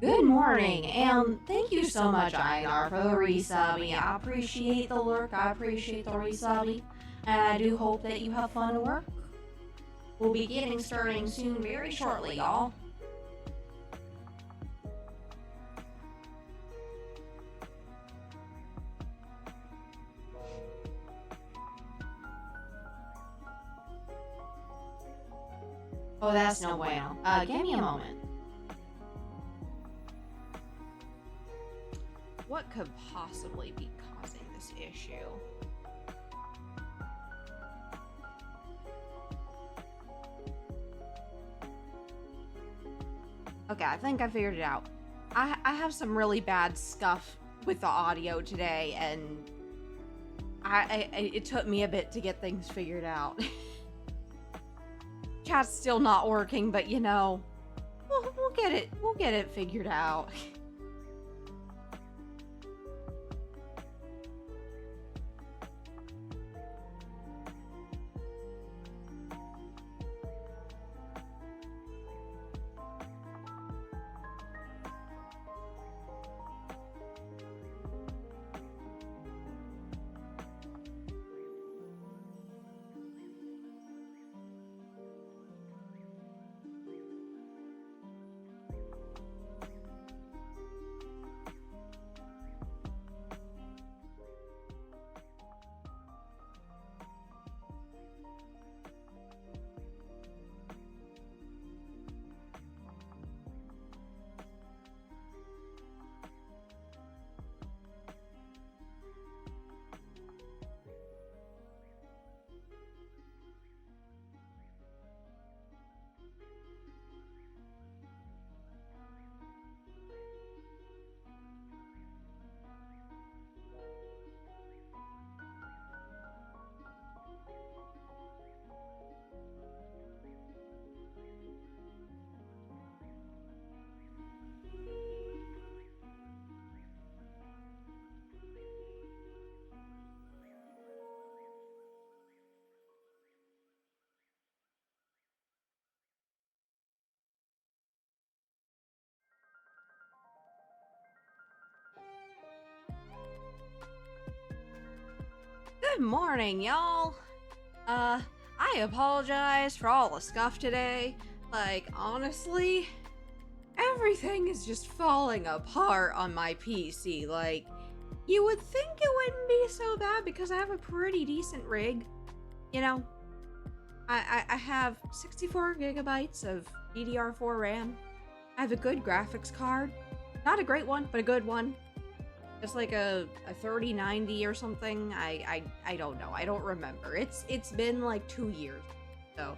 Good morning, and thank you so much, Einar, for the resubbing. I appreciate the lurk, I appreciate the resubbing, and I do hope that you have fun at work. We'll be getting starting soon, very shortly, y'all. Oh, that's no bueno. Give me a moment. What could possibly be causing this issue? Okay, I think I figured it out. I have some really bad scuff with the audio today, and it took me a bit to get things figured out. Chat's still not working, but you know, we'll get it figured out. Good morning, y'all. I apologize for all the scuff today. Like, honestly, everything is just falling apart on my PC. Like, you would think it wouldn't be so bad because I have a pretty decent rig. You know, I have 64 gigabytes of DDR4 RAM. I have a good graphics card. Not a great one, but a good one. It's like a 3090 or something. I don't know. I don't remember. It's been like 2 years. So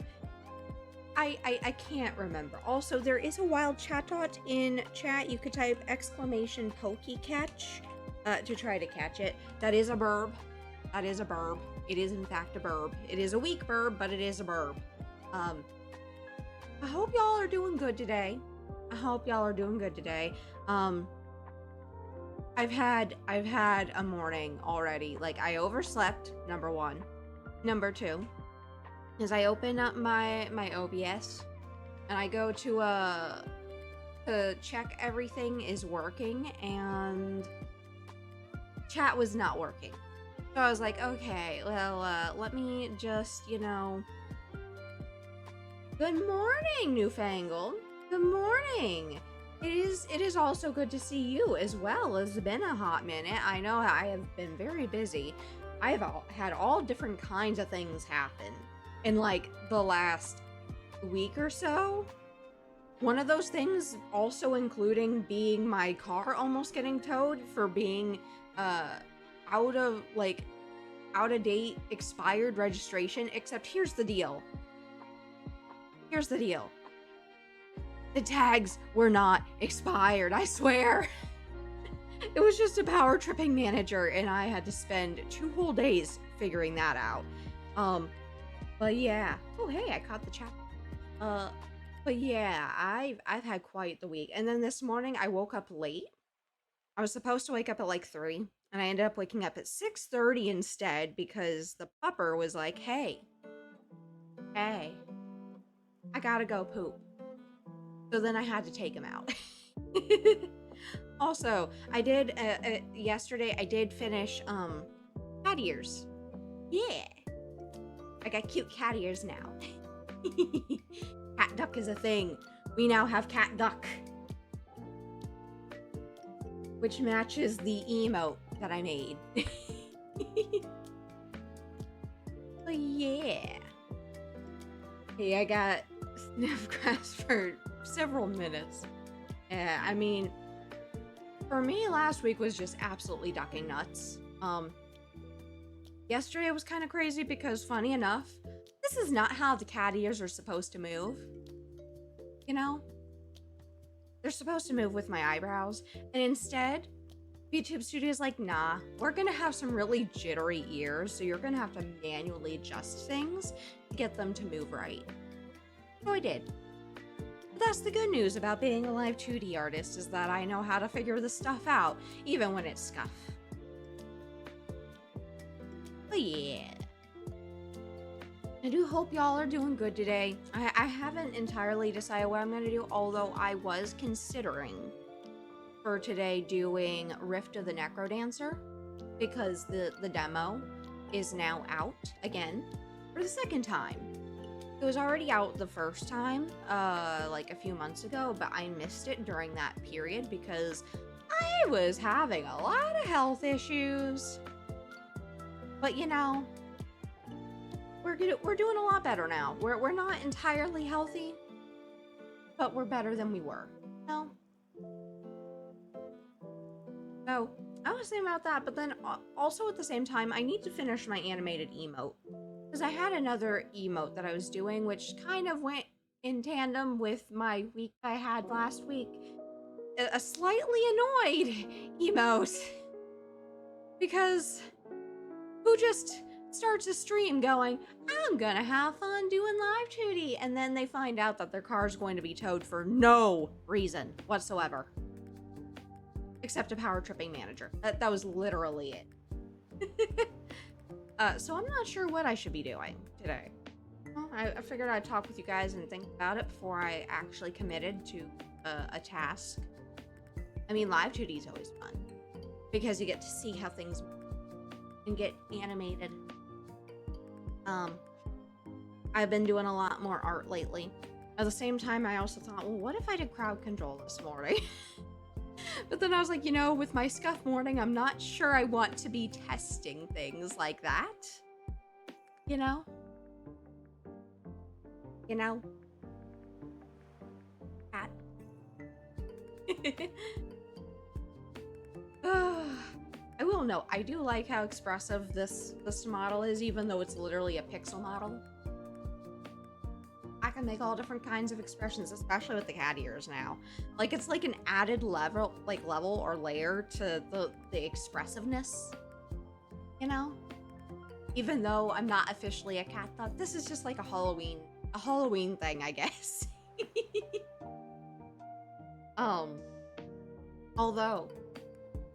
I can't remember. Also, there is a wild chatot in chat. You could type exclamation pokecatch to try to catch it. That is a burb. That is a burb. It is in fact a burb. It is a weak burb, but it is a burb. I hope y'all are doing good today. I hope y'all are doing good today. I've had a morning already. Like, I overslept, number one. Number two is I open up my OBS and I go to check everything is working, and chat was not working. So I was like, okay, well, let me just, you know. Good morning, Newfangled. Good morning. It is also good to see you as well. It's been a hot minute. I know I have been very busy. I have had all different kinds of things happen in like the last week or so. One of those things also including being my car almost getting towed for being out of date expired registration. Except here's the deal. Here's the deal. The tags were not expired, I swear. It was just a power tripping manager, and I had to spend 2 whole days figuring that out. But yeah. Oh, hey, I caught the chat. But yeah, I've had quite the week. And then this morning I woke up late. I was supposed to wake up at like 3, and I ended up waking up at 6:30 instead because the pupper was like, hey, I gotta go poop. So then I had to take him out. Also, I did yesterday. I did finish cat ears. Yeah, I got cute cat ears now. Cat duck is a thing. We now have cat duck, which matches the emote that I made. But yeah. Hey, I got sniff grass for several minutes. I mean, for me, last week was just absolutely ducking nuts. Yesterday was kind of crazy because, funny enough, this is not how the cat ears are supposed to move. You know? They're supposed to move with my eyebrows, and instead, YouTube Studio's like, nah, we're gonna have some really jittery ears, so you're gonna have to manually adjust things to get them to move right. So I did. But that's the good news about being a Live2D artist, is that I know how to figure this stuff out, even when it's scuff. But yeah. I do hope y'all are doing good today. I haven't entirely decided what I'm gonna do, although I was considering for today doing Rift of the Necrodancer, because the demo is now out again for the second time. It was already out the first time, like a few months ago, but I missed it during that period because I was having a lot of health issues. But you know, we're doing a lot better now. We're not entirely healthy, but we're better than we were. No. So I was thinking about that, but then also at the same time, I need to finish my animated emote, because I had another emote that I was doing, which kind of went in tandem with my week I had last week. A slightly annoyed emote, because who just starts a stream going, I'm gonna have fun doing Live2D, and then they find out that their car is going to be towed for no reason whatsoever. Except a power tripping manager. That was literally it. So I'm not sure what I should be doing today. Well, I figured I'd talk with you guys and think about it before I actually committed to a task. I mean, Live2D is always fun, because you get to see how things and get animated. I've been doing a lot more art lately. At the same time, I also thought, well, what if I did crowd control this morning? But then I was like, you know, with my scuff morning, I'm not sure I want to be testing things like that. You know? You know? Cat. I will note, I do like how expressive this model is, even though it's literally a pixel model. I can make all different kinds of expressions, especially with the cat ears now. Like, it's like an added level or layer to the expressiveness, you know? Even though I'm not officially a cat dog, this is just like a Halloween thing, I guess. Although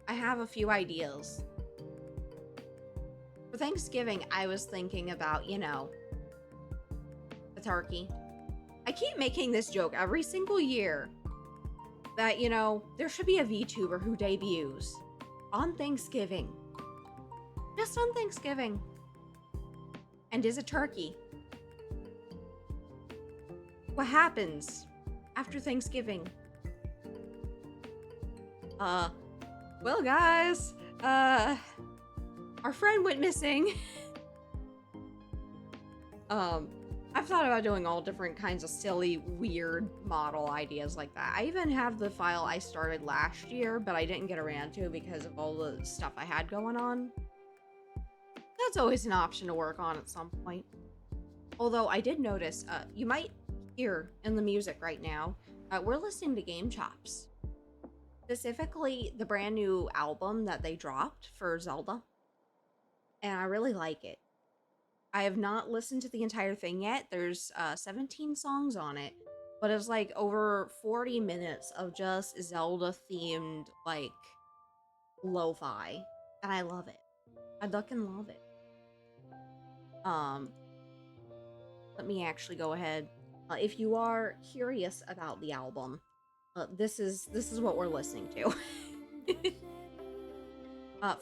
I have a few ideas. For Thanksgiving, I was thinking about, you know, the turkey. I keep making this joke every single year that, you know, there should be a VTuber who debuts on Thanksgiving. Just on Thanksgiving. And is a turkey. What happens after Thanksgiving? Well, guys, our friend went missing. I've thought about doing all different kinds of silly, weird model ideas like that. I even have the file I started last year, but I didn't get around to because of all the stuff I had going on. That's always an option to work on at some point. Although I did notice, you might hear in the music right now, we're listening to Game Chops. Specifically, the brand new album that they dropped for Zelda. And I really like it. I have not listened to the entire thing yet. There's 17 songs on it, but it's like over 40 minutes of just Zelda-themed, like, lo-fi. And I love it. I fucking love it. Let me actually go ahead. If you are curious about the album, this is what we're listening to.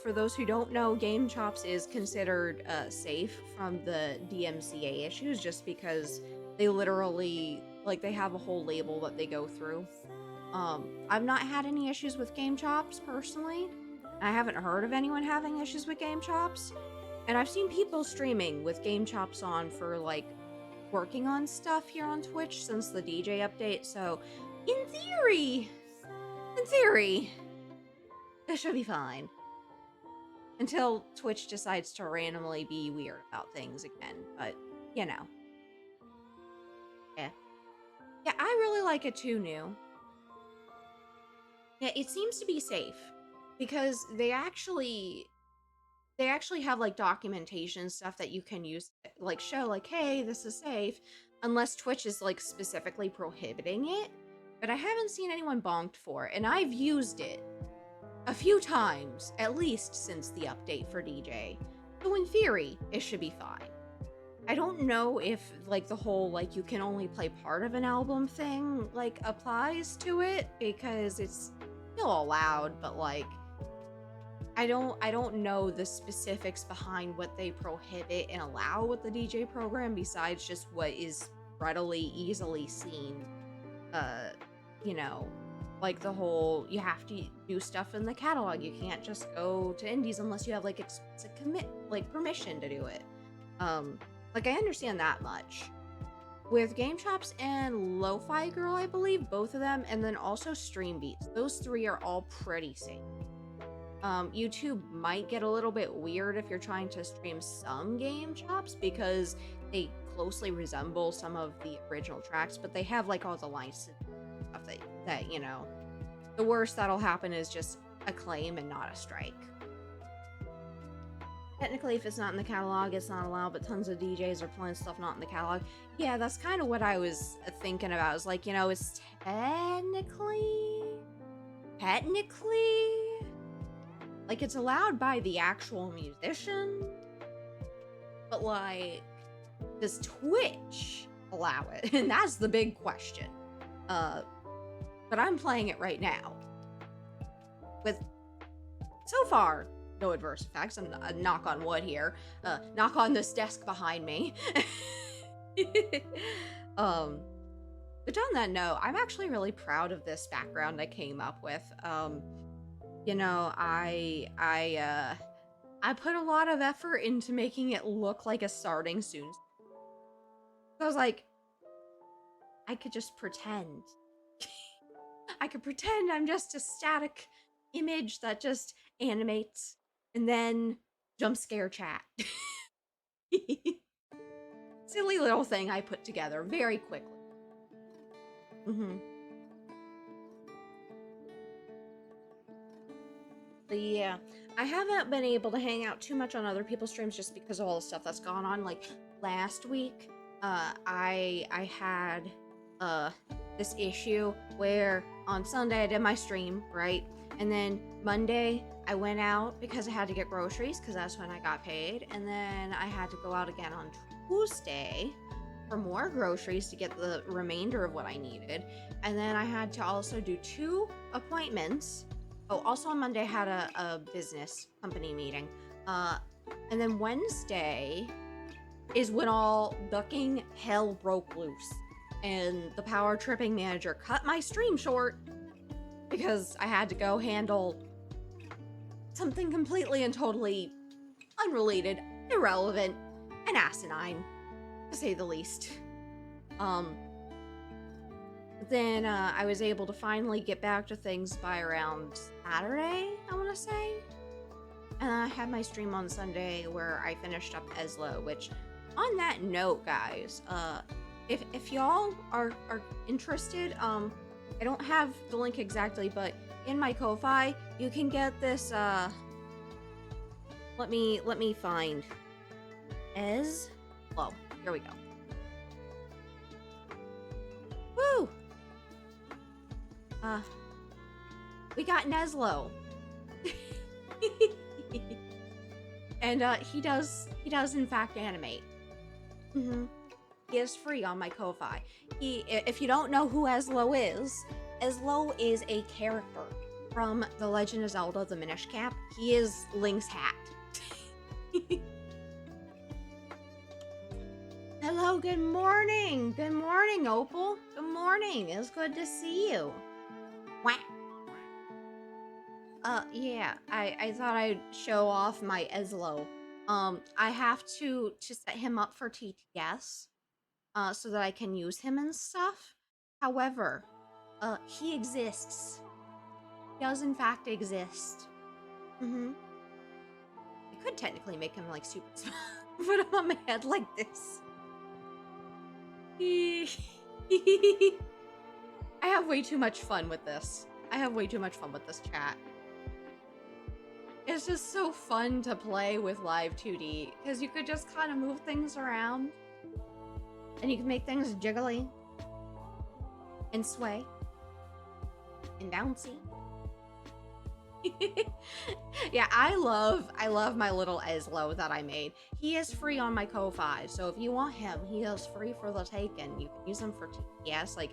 For those who don't know, Game Chops is considered safe from the DMCA issues just because they literally, like, they have a whole label that they go through. I've not had any issues with Game Chops personally. I haven't heard of anyone having issues with Game Chops. And I've seen people streaming with Game Chops on for, like, working on stuff here on Twitch since the DJ update. So, in theory, this should be fine. Until Twitch decides to randomly be weird about things again, but, you know. Yeah. Yeah, I really like it too, New. Yeah, it seems to be safe, because they actually have, like, documentation stuff that you can use to, like, show, like, hey, this is safe, unless Twitch is, like, specifically prohibiting it, but I haven't seen anyone bonked for it, and I've used it a few times, at least since the update for DJ. So in theory, it should be fine. I don't know if, like, the whole, like, you can only play part of an album thing, like, applies to it, because it's still allowed, but, like, I don't know the specifics behind what they prohibit and allow with the DJ program, besides just what is readily, easily seen. You know, like the whole, you have to do stuff in the catalog. You can't just go to indies unless you have, like, explicit permission to do it. Like, I understand that much. With Game Chops and Lo-Fi Girl, I believe, both of them, and then also Stream Beats, those three are all pretty safe. YouTube might get a little bit weird if you're trying to stream some Game Chops, because they closely resemble some of the original tracks, but they have, like, all the license stuff that, you know, the worst that'll happen is just a claim and not a strike. Technically, if it's not in the catalog, it's not allowed, but tons of DJs are playing stuff not in the catalog. Yeah, that's kind of what I was thinking about. I was like, you know, it's technically, like, it's allowed by the actual musician, but, like, does Twitch allow it? And that's the big question. But I'm playing it right now with, so far, no adverse effects. I'm knock on wood here. Knock on this desk behind me. But on that note, I'm actually really proud of this background I came up with. You know, I put a lot of effort into making it look like a starting soon. So I was like, I could just pretend. I could pretend I'm just a static image that just animates and then jump scare chat. Silly little thing I put together very quickly. But yeah, I haven't been able to hang out too much on other people's streams just because of all the stuff that's gone on. Like, last week, I had this issue where on Sunday I did my stream, right? And then Monday I went out because I had to get groceries, because that's when I got paid. And then I had to go out again on Tuesday for more groceries to get the remainder of what I needed. And then I had to also do 2 appointments. Oh, also on Monday I had a business company meeting. And then Wednesday is when all ducking hell broke loose. And the power tripping manager cut my stream short because I had to go handle something completely and totally unrelated, irrelevant, and asinine, to say the least. Then I was able to finally get back to things by around Saturday, I want to say. And I had my stream on Sunday where I finished up Eslo, which, on that note, guys, if y'all are interested, I don't have the link exactly, but in my Ko-Fi, you can get this, let me find Eslo. Here we go. Woo! We got Neslo. And he does in fact animate. He is free on my Ko-Fi. If you don't know who Eslo is, Eslo is a character from The Legend of Zelda: The Minish Cap. He is Link's hat. Hello, good morning. Good morning, Opal. Good morning. It's good to see you. Wah. Yeah, I thought I'd show off my Eslo. I have to set him up for TTS, so that I can use him and stuff. However, he exists. He does in fact exist. I could technically make him like super small, put him on my head like this. I have way too much fun with this. I have way too much fun with this chat. It's just so fun to play with Live2D, because you could just kind of move things around. And you can make things jiggly. And sway. And bouncy. Yeah, I love my little Eslo that I made. He is free on my Ko-Fi, so if you want him, he is free for the taking. You can use him for TTS, like,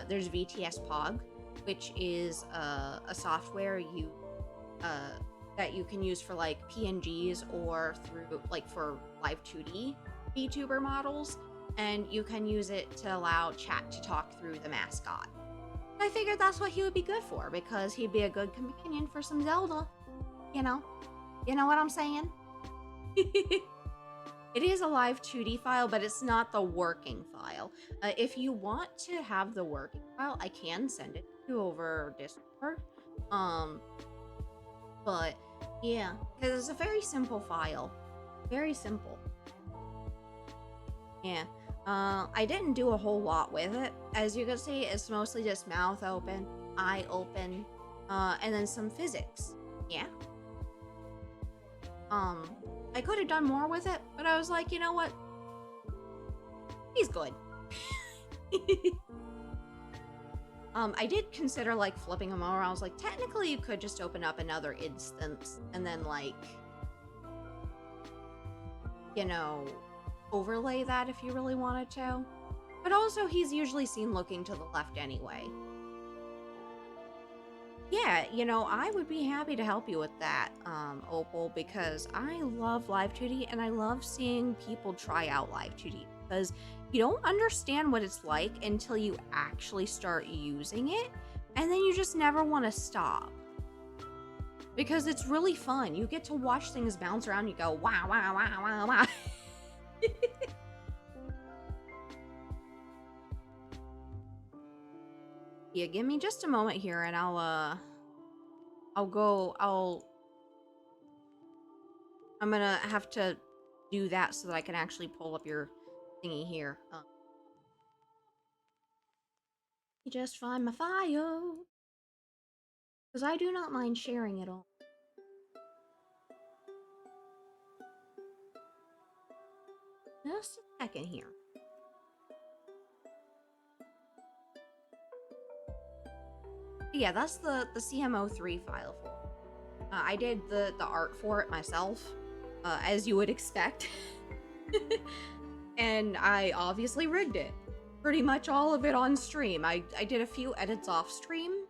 there's VTS Pog, which is a software that you can use for like PNGs or through like for Live2D VTuber models, and you can use it to allow chat to talk through the mascot. I figured that's what he would be good for, because he'd be a good companion for some Zelda. You know what I'm saying? It is a Live2D file, but it's not the working file. If you want to have the working file, I can send it to you over Discord. But yeah, because it's a very simple file. Very simple. Yeah. I didn't do a whole lot with it. As you can see, it's mostly just mouth open, eye open, and then some physics. Yeah. I could have done more with it, but I was like, you know what? He's good. I did consider like flipping him over. I was like, technically you could just open up another instance and then like, you know, overlay that if you really wanted to. But also he's usually seen looking to the left anyway. Yeah, you know, I would be happy to help you with that, Opal, because I love Live2D and I love seeing people try out Live2D, because you don't understand what it's like until you actually start using it, and then you just never want to stop. Because it's really fun. You get to watch things bounce around and you go, wow, wow, wow, wow, wow. Yeah, give me just a moment here and I'm gonna have to do that so that I can actually pull up your thingy here. You just find my file. Because I do not mind sharing it all. Just a second here. Yeah, that's the CMO3 file for it. I did the art for it myself, as you would expect. And I obviously rigged it. Pretty much all of it on stream. I did a few edits off stream.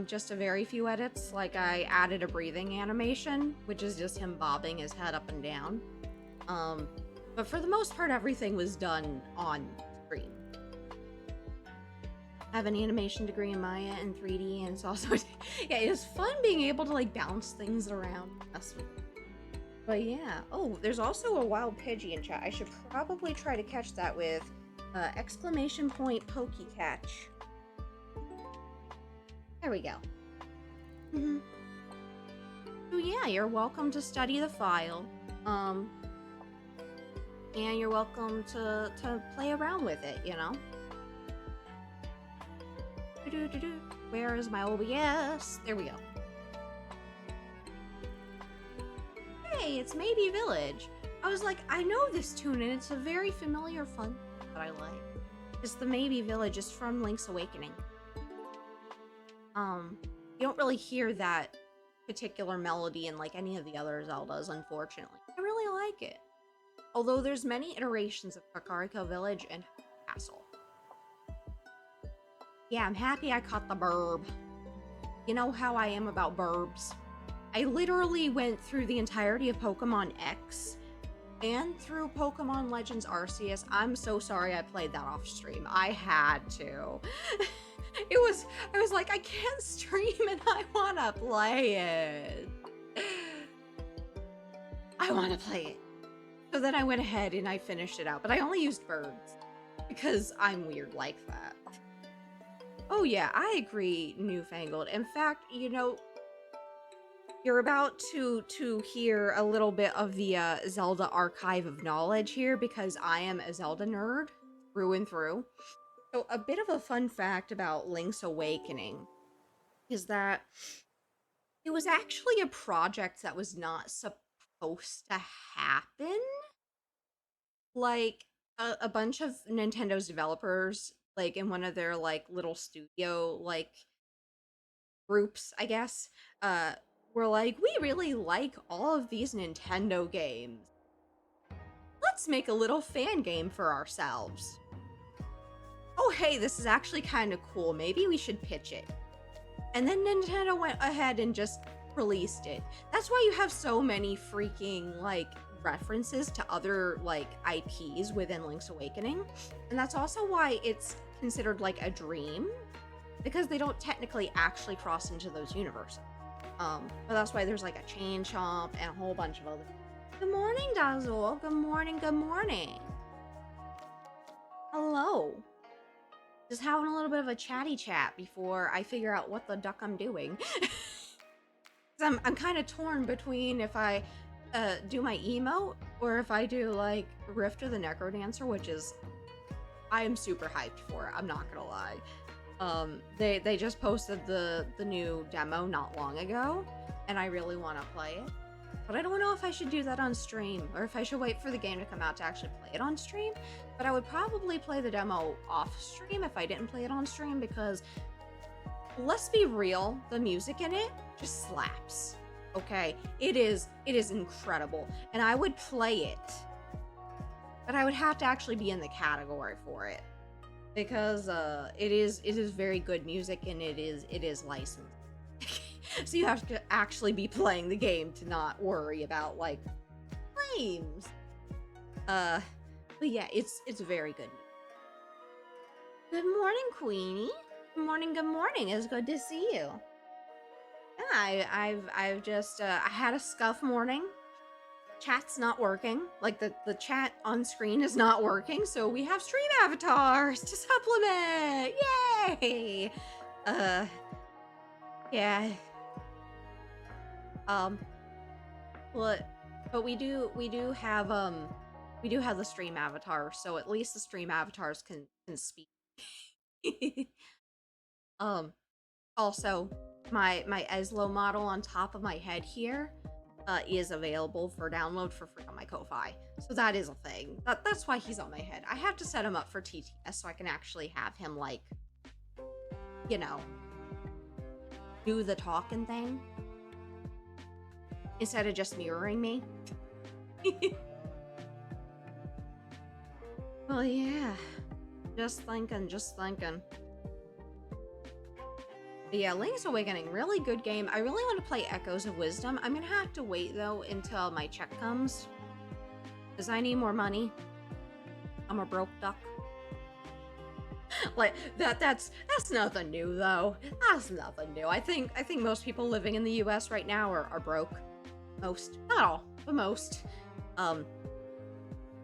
Just a very few edits. Like I added a breathing animation, which is just him bobbing his head up and down. But for the most part, everything was done on stream. I have an animation degree in Maya and 3D, and it's also yeah, it's fun being able to like bounce things around. But yeah, oh, there's also a wild Pidgey in chat. I should probably try to catch that with exclamation point pokey catch. There we go. So yeah, you're welcome to study the file. And you're welcome to play around with it, you know? Where is my OBS? There we go. Hey, it's Maybe Village. I was like, I know this tune and it's a very familiar fun that I like. It's the Maybe Village. It's from Link's Awakening. You don't really hear that particular melody in like any of the other Zeldas, unfortunately. I really like it. Although there's many iterations of Kakariko Village and Castle. Yeah, I'm happy I caught the burb. You know how I am about burbs. I literally went through the entirety of Pokemon X and through Pokemon Legends Arceus. I'm so sorry I played that off stream. I had to. I was like, I can't stream and I want to play it. I want to play it. So then I went ahead and I finished it out, but I only used birds because I'm weird like that. Oh yeah, I agree, Newfangled. In fact, you know, you're about to hear a little bit of the Zelda archive of knowledge here because I am a Zelda nerd through and through. So a bit of a fun fact about Link's Awakening is that it was actually a project that was not supposed to happen. Like a bunch of Nintendo's developers, like in one of their like little studio like groups, I guess, were like, we really like all of these Nintendo games. Let's make a little fan game for ourselves. Oh, hey, this is actually kind of cool. Maybe we should pitch it. And then Nintendo went ahead and just released it. That's why you have so many freaking, like, references to other, like, IPs within Link's Awakening. And that's also why it's considered, like, a dream. Because they don't technically actually cross into those universes. But that's why there's, like, a chain chomp and a whole bunch of other... Good morning, Dazzle. Good morning, good morning. Hello. Just having a little bit of a chatty chat before I figure out what the duck I'm doing. I'm kind of torn between if I do my emote or if I do like Rift of the Necrodancer, which is I am super hyped for it. I'm not gonna lie. They just posted the new demo not long ago, and I really want to play it. But I don't know if I should do that on stream or if I should wait for the game to come out to actually play it on stream. But I would probably play the demo off stream if I didn't play it on stream because, let's be real, the music in it just slaps. Okay, it is incredible, and I would play it, but I would have to actually be in the category for it because it is very good music and it is licensed. So you have to actually be playing the game to not worry about like claims. But yeah, it's very good. Good morning, Queenie. Good morning, good morning. It's good to see you. Yeah, I've just I had a scuff morning. Chat's not working. Like the chat on screen is not working, so we have stream avatars to supplement. Yay! Yeah. But we do have the stream avatar, so at least the stream avatars can speak. Also, my Eslo model on top of my head here is available for download for free on my Ko-Fi. So that is a thing. That's why he's on my head. I have to set him up for TTS so I can actually have him like, you know, do the talking thing instead of just mirroring me. Well, yeah. Just thinking. But yeah, Link's Awakening, really good game. I really want to play Echoes of Wisdom. I'm gonna have to wait though until my check comes, because I need more money. I'm a broke duck. Like that's nothing new though. That's nothing new. I think most people living in the US right now are broke. Most, not all, but most.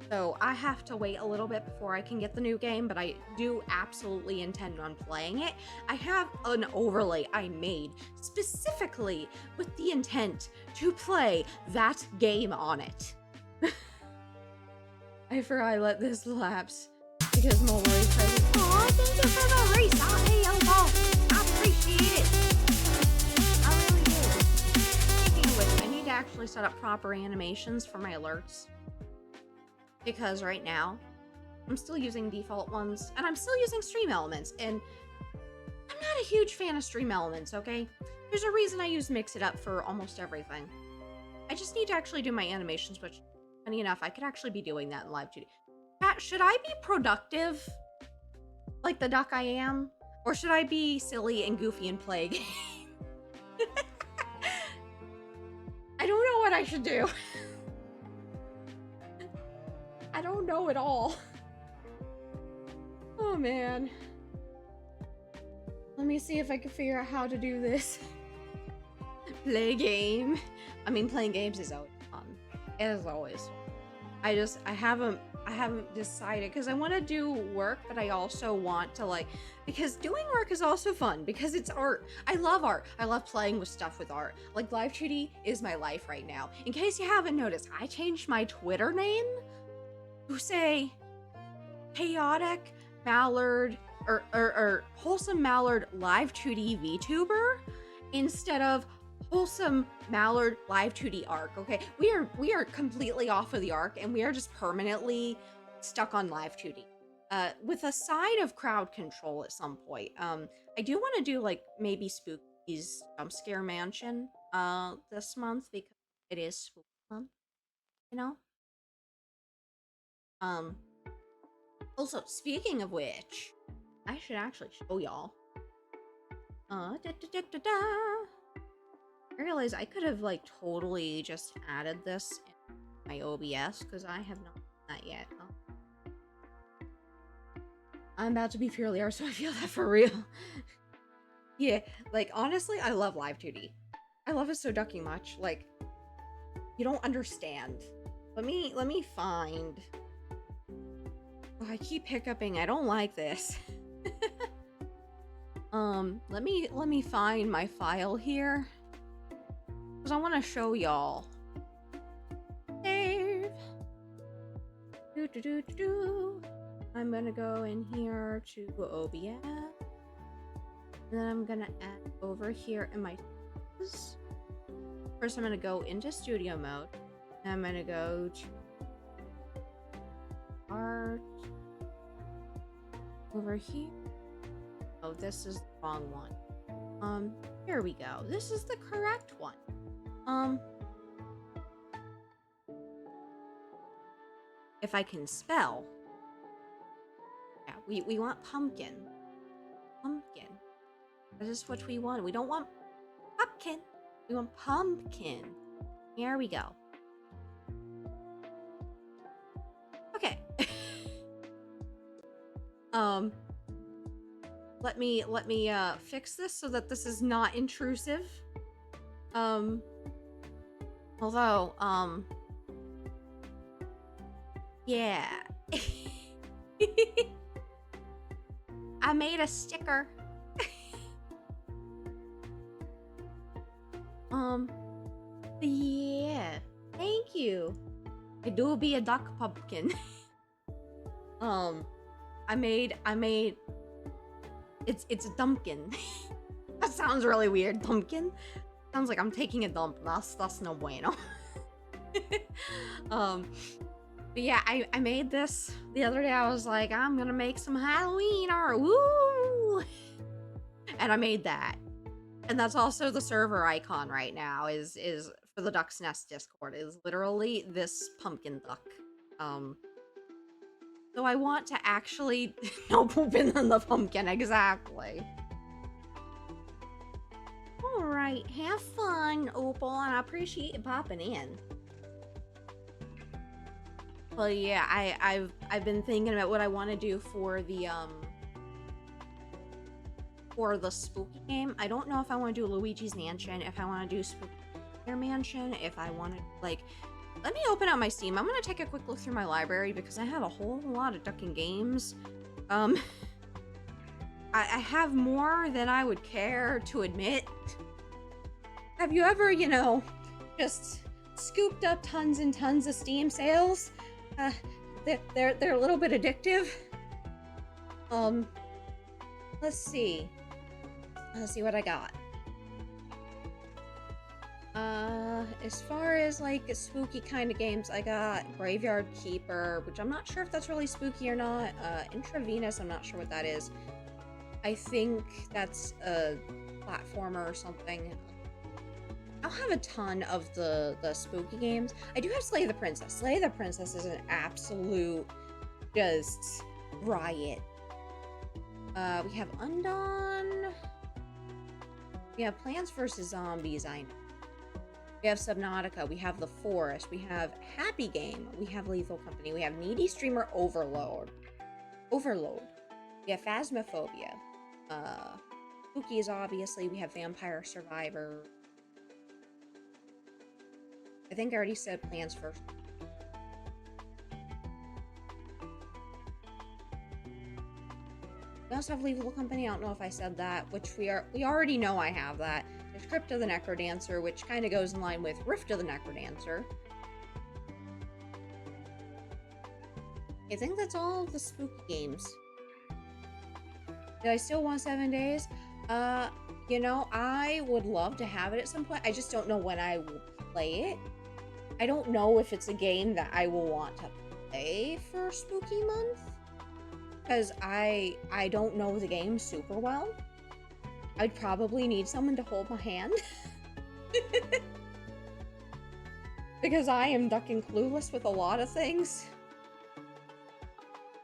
So I have to wait a little bit before I can get the new game, but I do absolutely intend on playing it. I have an overlay I made specifically with the intent to play that game on it. I forgot I let this lapse because Mulberry says, "Aw, thank you for the race, I appreciate it. I really do." Speaking of which, I need to actually set up proper animations for my alerts. Because right now, I'm still using default ones, and I'm still using Stream Elements, and I'm not a huge fan of Stream Elements, okay? There's a reason I use Mix It Up for almost everything. I just need to actually do my animations, which, funny enough, I could actually be doing that in Live2D. Should I be productive like the duck I am? Or should I be silly and goofy and play a game? I don't know what I should do. I don't know at all. Oh man. Let me see if I can figure out how to do this. Play a game. I mean, playing games is always fun. As always. I haven't decided, because I want to do work, but I also want to, like, because doing work is also fun because it's art. I love art. I love playing with stuff with art. Like, Live2D is my life right now. In case you haven't noticed, I changed my Twitter name to say chaotic mallard or wholesome mallard Live2D VTuber instead of wholesome mallard Live2D arc. Okay, we are completely off of the arc, and we are just permanently stuck on Live2D with a side of crowd control at some point. I do want to do, like, maybe Spooky's jump scare mansion this month, because it is spooky month, you know. Also, speaking of which, I should actually show y'all. Da, da, da, da, da. I realize I could have, like, totally just added this in my OBS, because I have not done that yet. I'm about to be purely arse, so I feel that for real. Yeah, like, honestly, I love Live2D. I love it so ducking much. Like, you don't understand. Let me find. Oh, I keep hiccuping. I don't like this. Let me find my file here, because I want to show y'all. Save. I'm gonna go in here to OBS, and then I'm gonna add over here in my. First, I'm gonna go into studio mode, and I'm gonna go to art over here. Oh, this is the wrong one. Here we go. This is the correct one. If I can spell. Yeah, we want pumpkin. Pumpkin. This is what we want. We don't want pumpkin. We want pumpkin. Here we go. Okay. Let me fix this so that this is not intrusive. Although, yeah. I made a sticker. Yeah. Thank you. I do be a duck pumpkin. I made it's a dumpkin. That sounds really weird. Dumpkin? Sounds like I'm taking a dump. That's no bueno. But yeah, I made this the other day. I was like, I'm gonna make some Halloween art. Woo! And I made that. And that's also the server icon right now, is for the Duck's Nest Discord, is literally this pumpkin duck. So I want to actually no pooping on the pumpkin, exactly. Alright, have fun, Opal, and I appreciate you popping in. But yeah, I've been thinking about what I want to do for the spooky game. I don't know if I want to do Luigi's Mansion, if I want to do Spooky Mansion, if I want to, like, let me open up my Steam. I'm gonna take a quick look through my library because I have a whole lot of ducking games. I have more than I would care to admit. Have you ever, you know, just scooped up tons and tons of Steam sales? They're a little bit addictive. Let's see what I got. As far as, like, spooky kind of games, I got Graveyard Keeper, which I'm not sure if that's really spooky or not. Intravenous, I'm not sure what that is. I think that's a platformer or something. I don't have a ton of the spooky games. I do have Slay the Princess. Slay the Princess is an absolute just riot. We have Undone. We have Plants vs. Zombies, I know. We have Subnautica, we have The Forest, we have Happy Game, we have Lethal Company, we have Needy Streamer Overload. We have Phasmophobia. Spookies, obviously. We have Vampire Survivor. I think I already said Plants first. We also have Lethal Company. I don't know if I said that, which we already know I have that. There's Crypt of the Necrodancer, which kind of goes in line with Rift of the Necrodancer. I think that's all of the spooky games. Do I still want 7 days? You know, I would love to have it at some point. I just don't know when I will play it. I don't know if it's a game that I will want to play for Spooky Month. Because I don't know the game super well. I'd probably need someone to hold my hand. Because I am ducking clueless with a lot of things.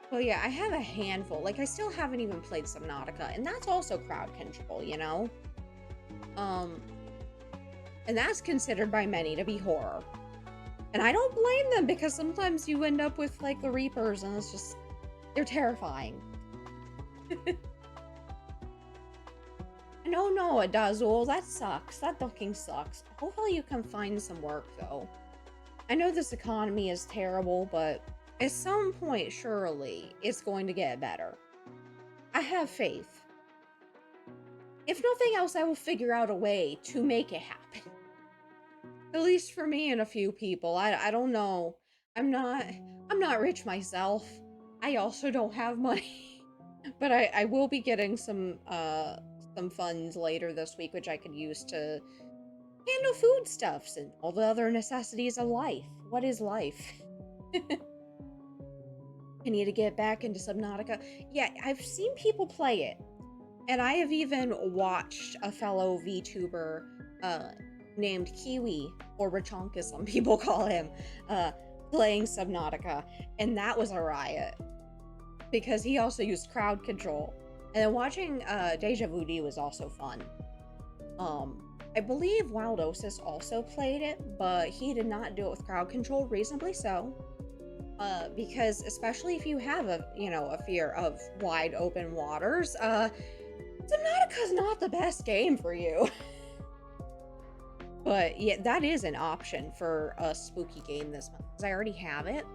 Well, yeah, I have a handful. Like, I still haven't even played Subnautica, and that's also crowd control, you know? And that's considered by many to be horror. And I don't blame them, because sometimes you end up with, like, the Reapers, and it's just... they're terrifying. No, it does. Well, that sucks. That ducking sucks. Hopefully you can find some work, though. I know this economy is terrible, but at some point, surely, it's going to get better. I have faith. If nothing else, I will figure out a way to make it happen. At least for me and a few people. I don't know. I'm not rich myself. I also don't have money. But I will be getting some funds later this week, which I could use to handle foodstuffs and all the other necessities of life. What is life? I need to get back into Subnautica. Yeah, I've seen people play it. And I have even watched a fellow VTuber named Kiwi, or Rachonk as some people call him, playing Subnautica. And that was a riot. Because he also used crowd control. And then watching Deja Vu D was also fun. I believe Wild Osis also played it, but he did not do it with crowd control, reasonably so. Because especially if you have a fear of wide open waters, Subnautica's not the best game for you. But yeah, that is an option for a spooky game this month, because I already have it.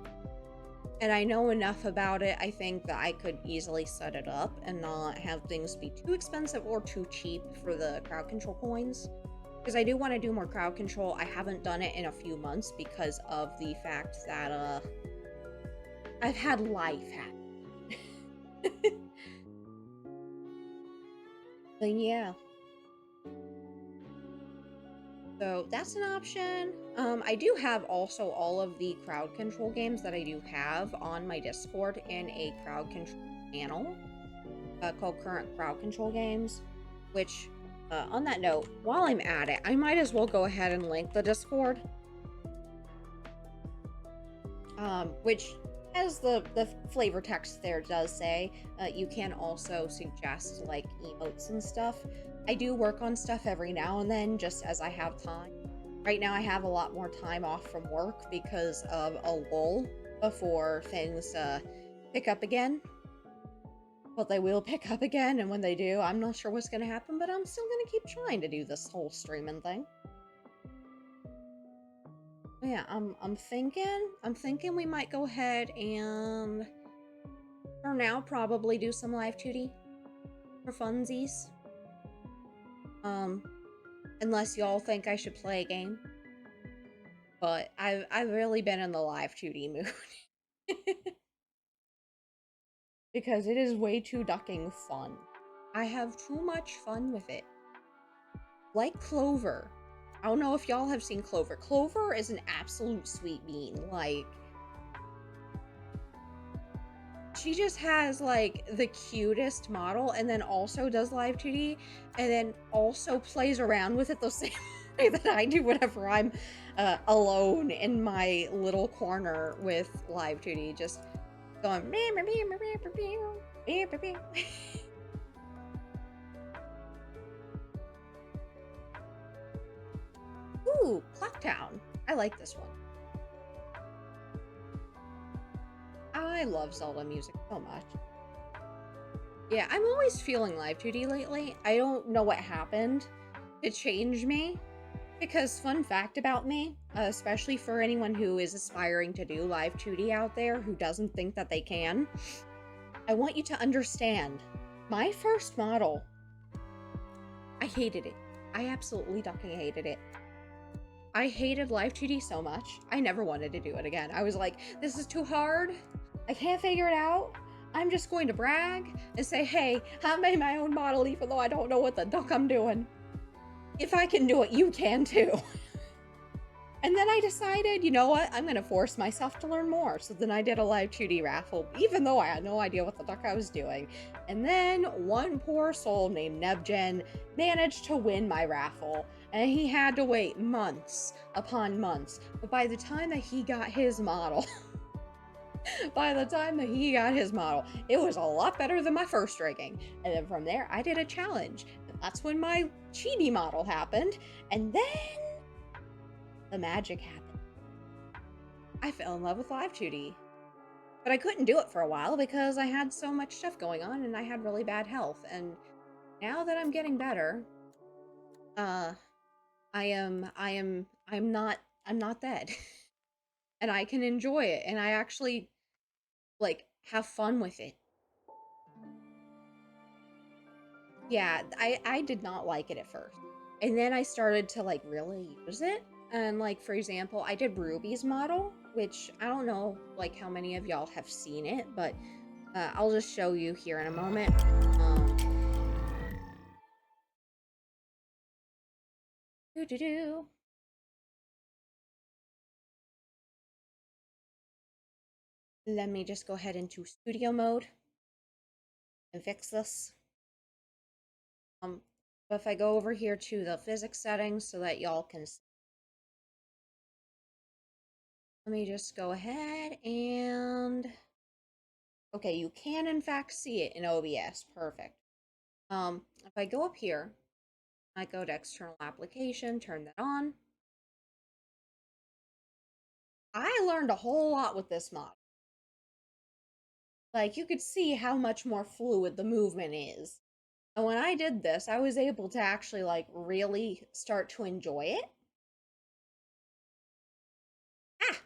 And I know enough about it, I think, that I could easily set it up and not have things be too expensive or too cheap for the crowd control coins. Because I do want to do more crowd control. I haven't done it in a few months because of the fact that, I've had life happen. But yeah. So that's an option. I do have also all of the crowd control games that I do have on my Discord in a crowd control channel called Current Crowd Control Games, which, on that note, while I'm at it, I might as well go ahead and link the Discord. Which, as the flavor text there does say, you can also suggest, like, emotes and stuff. I do work on stuff every now and then, just as I have time. Right now I have a lot more time off from work because of a lull before things pick up again. But they will pick up again, and when they do, I'm not sure what's going to happen, but I'm still going to keep trying to do this whole streaming thing. But yeah, I'm thinking we might go ahead and, for now, probably do some Live2D for funsies. Unless y'all think I should play a game. But I've really been in the Live2D mood. Because it is way too ducking fun. I have too much fun with it. Like Clover. I don't know if y'all have seen Clover. Clover is an absolute sweet bean. Like, she just has, like, the cutest model, and then also does Live2D, and then also plays around with it the same way that I do whenever I'm alone in my little corner with Live2D, just going I like this one. I love Zelda music so much. Yeah, I'm always feeling Live2D lately. I don't know what happened to change me. Because fun fact about me, especially for anyone who is aspiring to do Live2D out there who doesn't think that they can, I want you to understand, my first model, I hated it. I absolutely ducking hated it. I hated Live2D so much, I never wanted to do it again. I was like, this is too hard. I can't figure it out. I'm just going to brag and say, hey, I made my own model even though I don't know what the duck I'm doing. If I can do it, you can too. And then I decided, you know what, I'm going to force myself to learn more. So then I did a Live2D raffle, even though I had no idea what the fuck I was doing. And then one poor soul named Nebgen managed to win my raffle. And he had to wait months upon months. But by the time that he got his model, it was a lot better than my first rigging. And then from there, I did a challenge. And that's when my chibi model happened. And then the magic happened. I fell in love with Live2D. But I couldn't do it for a while because I had so much stuff going on and I had really bad health. And now that I'm getting better, I'm not dead. And I can enjoy it and I actually like have fun with it. Yeah, I did not like it at first. And then I started to like really use it. And like, for example, I did Ruby's model, which I don't know like how many of y'all have seen it, but I'll just show you here in a moment. Doo-doo-doo. Let me just go ahead into studio mode and fix this. But if I go over here to the physics settings so that y'all can see. Let me just go ahead and okay, you can in fact see it in OBS. Perfect. If I go up here, I go to external application, turn that on. I learned a whole lot with this mod. Like, you could see how much more fluid the movement is. And when I did this, I was able to actually, like, really start to enjoy it. Ah!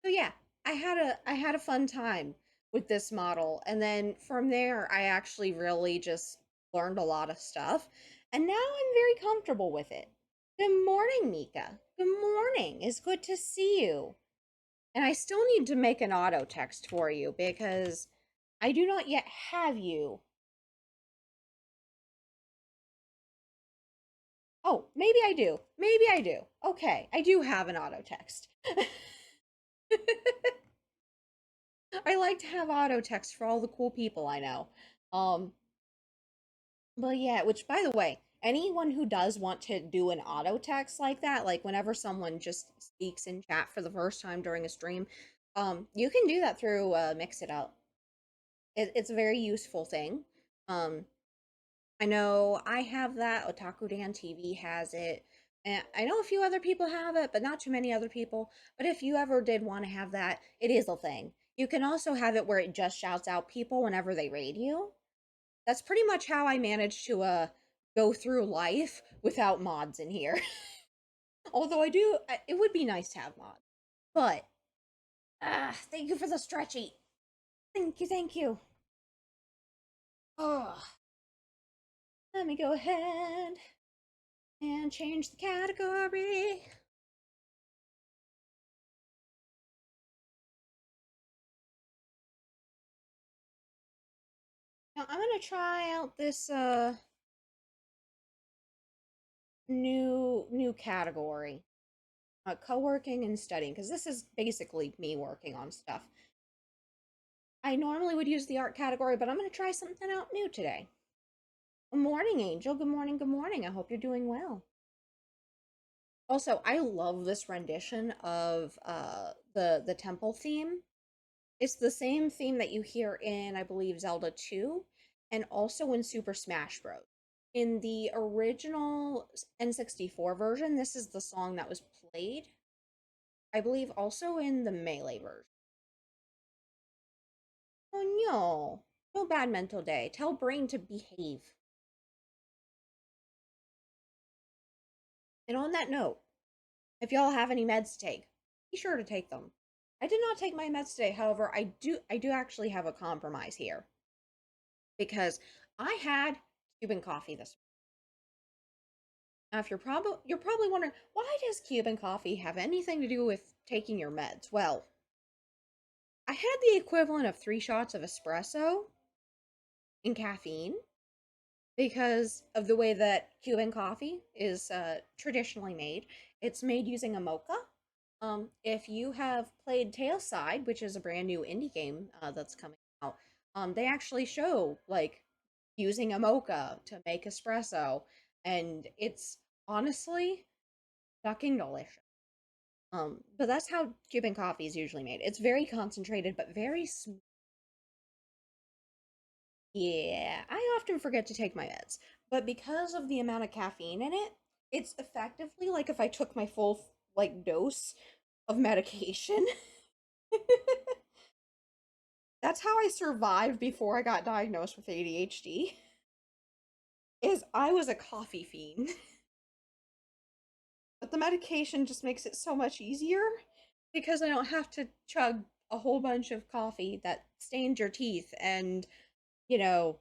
So yeah, I had a fun time with this model. And then from there, I actually really just learned a lot of stuff. And now I'm very comfortable with it. Good morning, Mika. Good morning. It's good to see you. And I still need to make an auto text for you because I do not yet have you. Oh, maybe I do. Maybe I do. Okay, I do have an auto text. I like to have auto text for all the cool people I know. Um, but yeah, which by the way, anyone who does want to do an auto text like that, like whenever someone just speaks in chat for the first time during a stream, you can do that through Mix It Up. It's a very useful thing. Um, I know I have that. Otaku Dan TV has it. And I know a few other people have it, but not too many other people. But if you ever did want to have that, it is a thing. You can also have it where it just shouts out people whenever they raid you. That's pretty much how I managed to go through life without mods in here. Although it would be nice to have mods. But thank you for the stretchy. Thank you, thank you. Oh, let me go ahead and change the category. Now I'm gonna try out this new category. Co-working and studying, because this is basically me working on stuff. I normally would use the art category, but I'm gonna try something out new today. Good morning, Angel. Good morning, good morning. I hope you're doing well. Also, I love this rendition of the temple theme. It's the same theme that you hear in, I believe, Zelda 2, and also in Super Smash Bros. In the original N64 version, this is the song that was played. I believe also in the Melee version. Oh no. No bad mental day. Tell brain to behave. And on that note, if y'all have any meds to take, be sure to take them. I did not take my meds today, however, I do actually have a compromise here because I had Cuban coffee this. Now, if you're probably wondering why does Cuban coffee have anything to do with taking your meds? Well, I had the equivalent of 3 shots of espresso in caffeine because of the way that Cuban coffee is traditionally made. It's made using a mocha. If you have played Tailside, which is a brand new indie game that's coming out, they actually show like using a mocha to make espresso, and it's honestly fucking delicious. But that's how Cuban coffee is usually made. It's very concentrated, but very smooth. Yeah, I often forget to take my meds, but because of the amount of caffeine in it, it's effectively like if I took my full like dose of medication. That's how I survived before I got diagnosed with ADHD. Is I was a coffee fiend. But the medication just makes it so much easier because I don't have to chug a whole bunch of coffee that stains your teeth and, you know,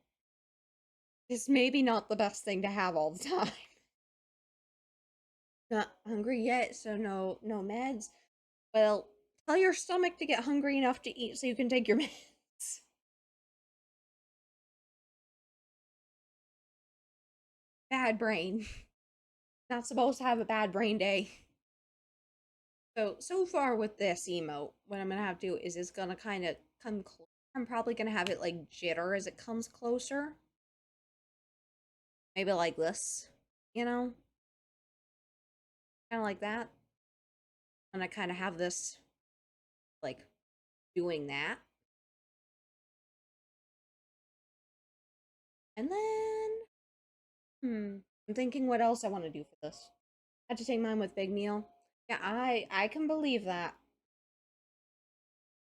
is maybe not the best thing to have all the time. Not hungry yet, so no meds. Well, tell your stomach to get hungry enough to eat so you can take your meds. Bad brain. Not supposed to have a bad brain day. So far with this emote, what I'm gonna have to do is it's gonna kind of come close. I'm probably gonna have it like jitter as it comes closer. Maybe like this, you know, kind of like that. And I kind of have this like doing that. And then, I'm thinking what else I want to do for this. I had to take mine with Big Meal. Yeah, I can believe that.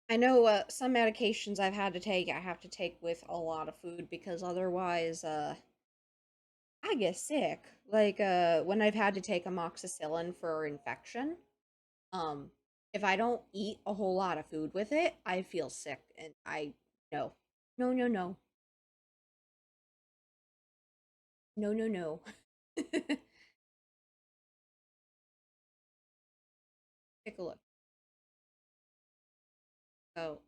I know some medications I've had to take, I have to take with a lot of food because otherwise, I get sick. Like when I've had to take amoxicillin for infection, um if I don't eat a whole lot of food with it, I feel sick and I no. No, no, no. No, no, no. Take a look. So,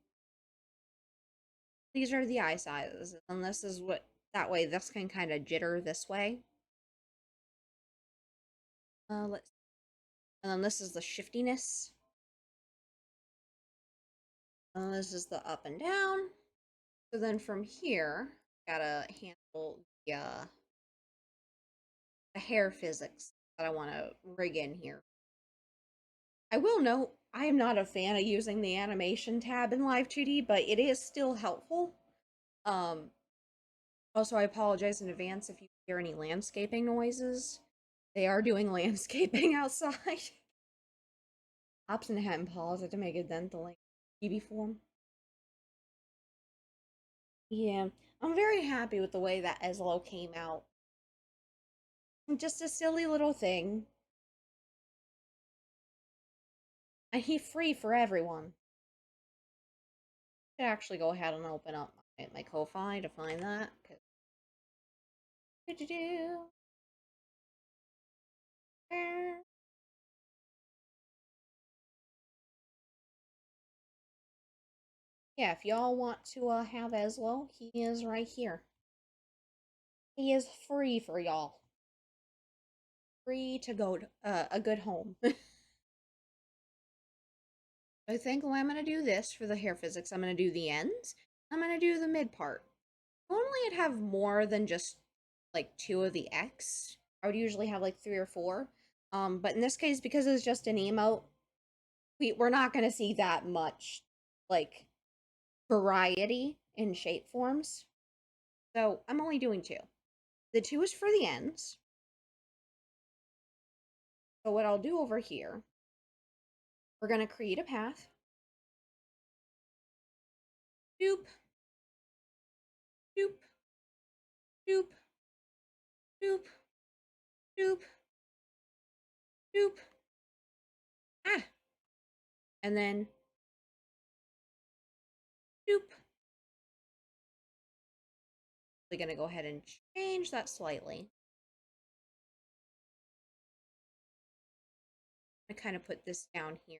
these are the eye sizes and this is what that way this can kind of jitter this way. Let's and then this is the shiftiness. This is the up and down. So then from here, gotta handle the hair physics that I want to rig in here. I will note I am not a fan of using the animation tab in Live2D, but it is still helpful. Um, Also, I apologize in advance if you hear any landscaping noises. They are doing landscaping outside. Hops and hem pause to make a dental like BB form. Yeah, I'm very happy with the way that Eslo came out. Just a silly little thing. And he's free for everyone. I should actually go ahead and open up my Ko-Fi to find that. Do-do-do. Yeah, if y'all want to have Eslo, he is right here. He is free for y'all. Free to go to a good home. I think when I'm going to do this for the hair physics, I'm going to do the ends. I'm going to do the mid part. Normally I'd have more than just like 2 of the X. I would usually have like 3 or 4. But in this case, because it's just an emote, we're not going to see that much like variety in shape forms. So I'm only doing 2. The 2 is for the ends. So what I'll do over here, we're going to create a path. Doop, doop, doop, doop, doop, doop. Ah, and then doop. We're going to go ahead and change that slightly. I kind of put this down here.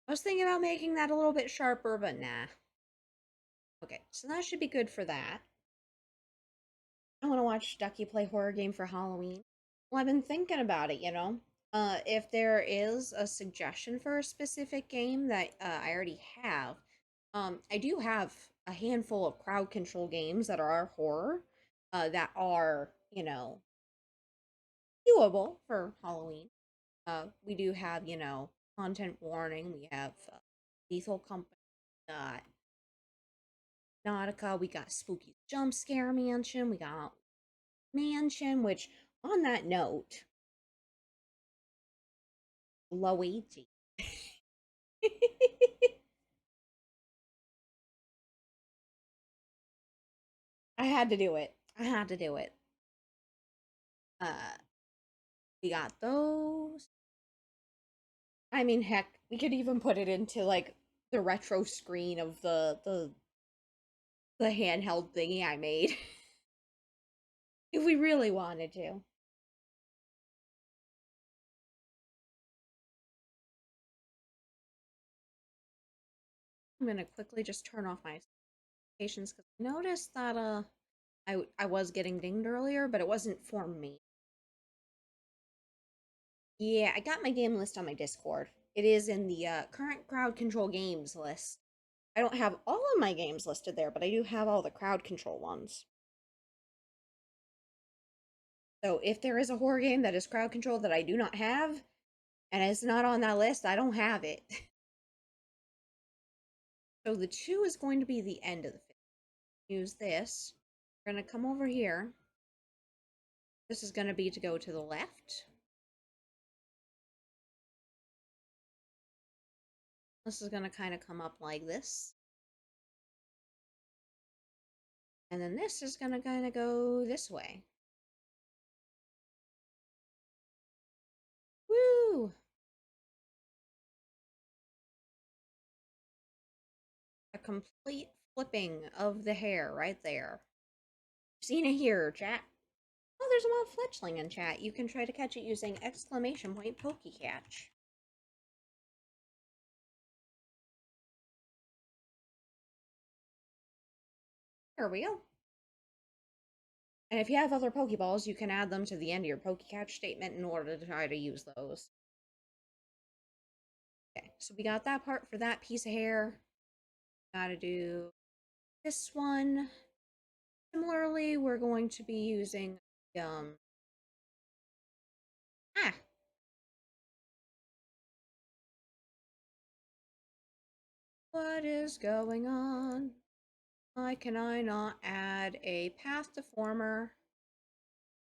I was thinking about making that a little bit sharper, but nah. Okay, so that should be good for that. I want to watch Ducky play horror game for Halloween. Well, I've been thinking about it, you know. If there is a suggestion for a specific game that I already have, I do have a handful of crowd control games that are horror, that are, you know, doable for Halloween. We do have, you know, content warning. We have Lethal Company, got Nautica, we got Spooky Jump Scare Mansion, we got Mansion, which, on that note, Luigi. I had to do it. I had to do it. Uh, we got those. I mean, heck, we could even put it into like the retro screen of the handheld thingy I made if we really wanted to. I'm gonna quickly just turn off my notifications because I noticed that I was getting dinged earlier, but it wasn't for me. Yeah, I got my game list on my Discord. It is in the current crowd control games list. I don't have all of my games listed there, but I do have all the crowd control ones. So if there is a horror game that is crowd control that I do not have, and it's not on that list, I don't have it. So the 2 is going to be the end of the film. Use this. We're going to come over here. This is going to be to go to the left. This is going to kind of come up like this. And then this is going to kind of go this way. Woo! A complete flipping of the hair right there. Seen it here, chat. Oh, there's a wild fletchling in chat. You can try to catch it using exclamation point pokecatch. There we go. And if you have other Pokeballs, you can add them to the end of your pokecatch statement in order to try to use those. Okay, so we got that part for that piece of hair. Gotta do this one. Similarly, we're going to be using ah, what is going on? Why can I not add a path deformer?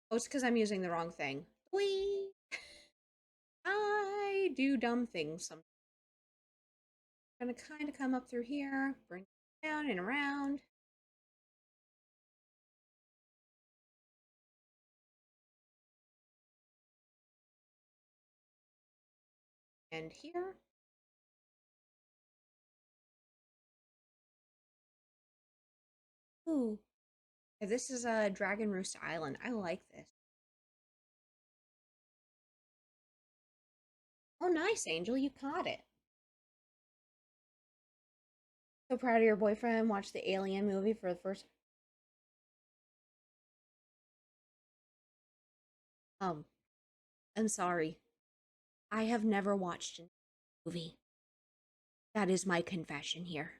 Oh, it's because I'm using the wrong thing. Whee! I do dumb things sometimes. I'm gonna kind of come up through here, bring it down and around. And here. Ooh. Yeah, this is a Dragon Roost Island. I like this. Oh, nice, Angel. You caught it. So proud of your boyfriend. Watched the Alien movie for the first. Um, I'm sorry. I have never watched a movie. That is my confession here.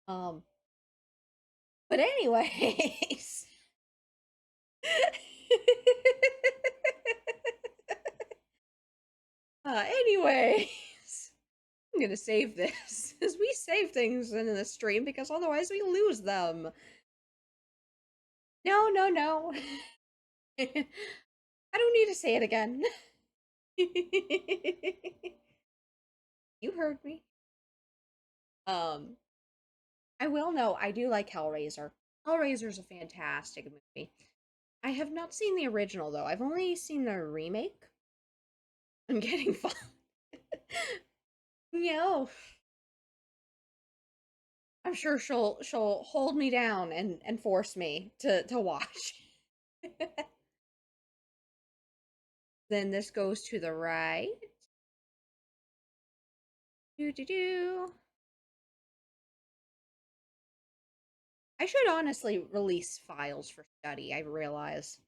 um, but anyways. Anyways, I'm gonna save this as we save things in the stream because otherwise we lose them. No, no, no. I don't need to say it again. You heard me. Um, I will know I do like Hellraiser. Hellraiser's a fantastic movie. I have not seen the original though. I've only seen the remake. I'm getting fun. No, I'm sure she'll hold me down and force me to watch. Then this goes to the right. Do do do. I should honestly release files for study, I realize.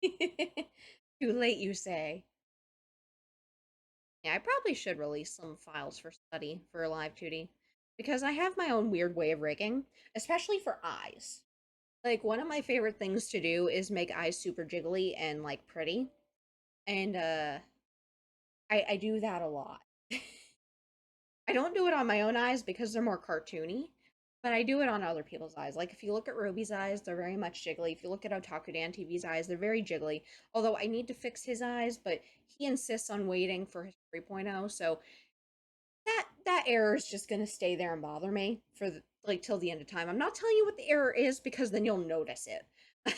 Too late, you say. Yeah, I probably should release some files for study for Live2D because I have my own weird way of rigging, especially for eyes. Like, one of my favorite things to do is make eyes super jiggly and like pretty. And I do that a lot. I don't do it on my own eyes because they're more cartoony, but I do it on other people's eyes. Like if you look at Ruby's eyes, they're very much jiggly. If you look at Otaku Dan TV's eyes, they're very jiggly. Although I need to fix his eyes, but he insists on waiting for his 3.0, so that error is just gonna stay there and bother me for like till the end of time. I'm not telling you what the error is because then you'll notice it.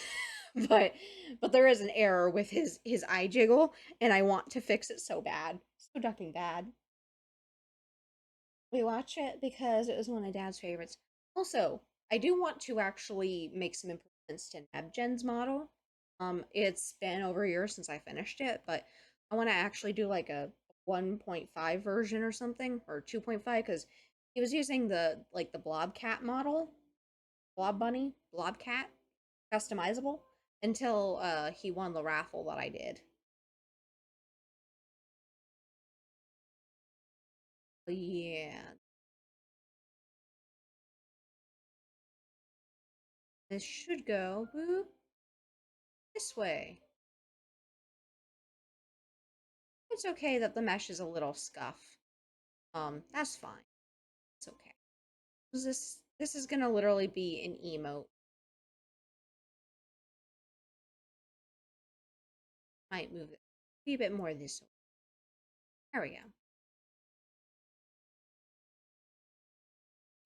but there is an error with his eye jiggle, and I want to fix it so bad, so ducking bad. We watch it because it was one of Dad's favorites. Also, I do want to actually make some improvements to NebGen's model. It's been over a year since I finished it, but I want to actually do like a 1.5 version or something, or 2.5, because he was using the blob cat model, blob bunny, blob cat, customizable, until he won the raffle that I did. But yeah, this should go boop this way. It's okay that the mesh is a little scuff. That's fine. It's okay. This is gonna literally be an emote. Might move it be a bit more this way. There we go.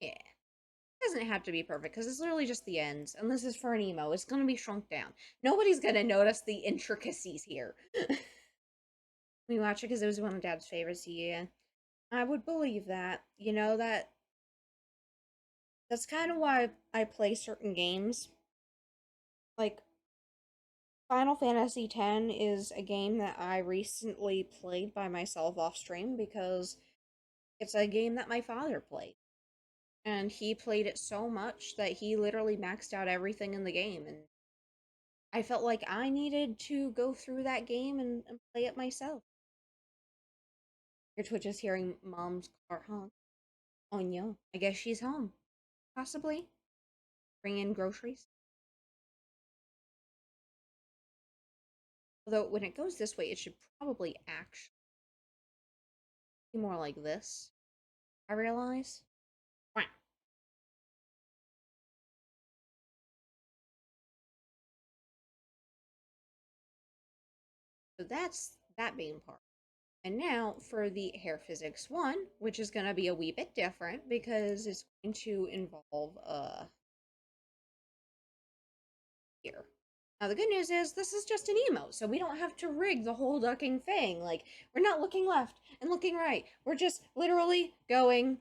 Yeah. It doesn't have to be perfect because it's literally just the ends. And this is for an emo. It's gonna be shrunk down. Nobody's gonna notice the intricacies here. We watch it because it was one of Dad's favorites. Yeah, I would believe that. You know that's kind of why I play certain games. Like Final Fantasy X is a game that I recently played by myself off stream because it's a game that my father played. And he played it so much that he literally maxed out everything in the game. And I felt like I needed to go through that game and play it myself. Your Twitch is hearing Mom's car honk. Oh no, I guess she's home. Possibly. Bring in groceries. Although, when it goes this way, it should probably actually be more like this. I realize. So that's that being part. And now for the hair physics one, which is going to be a wee bit different because it's going to involve here. Now the good news is this is just an emote, so we don't have to rig the whole ducking thing. Like we're not looking left and looking right. We're just literally going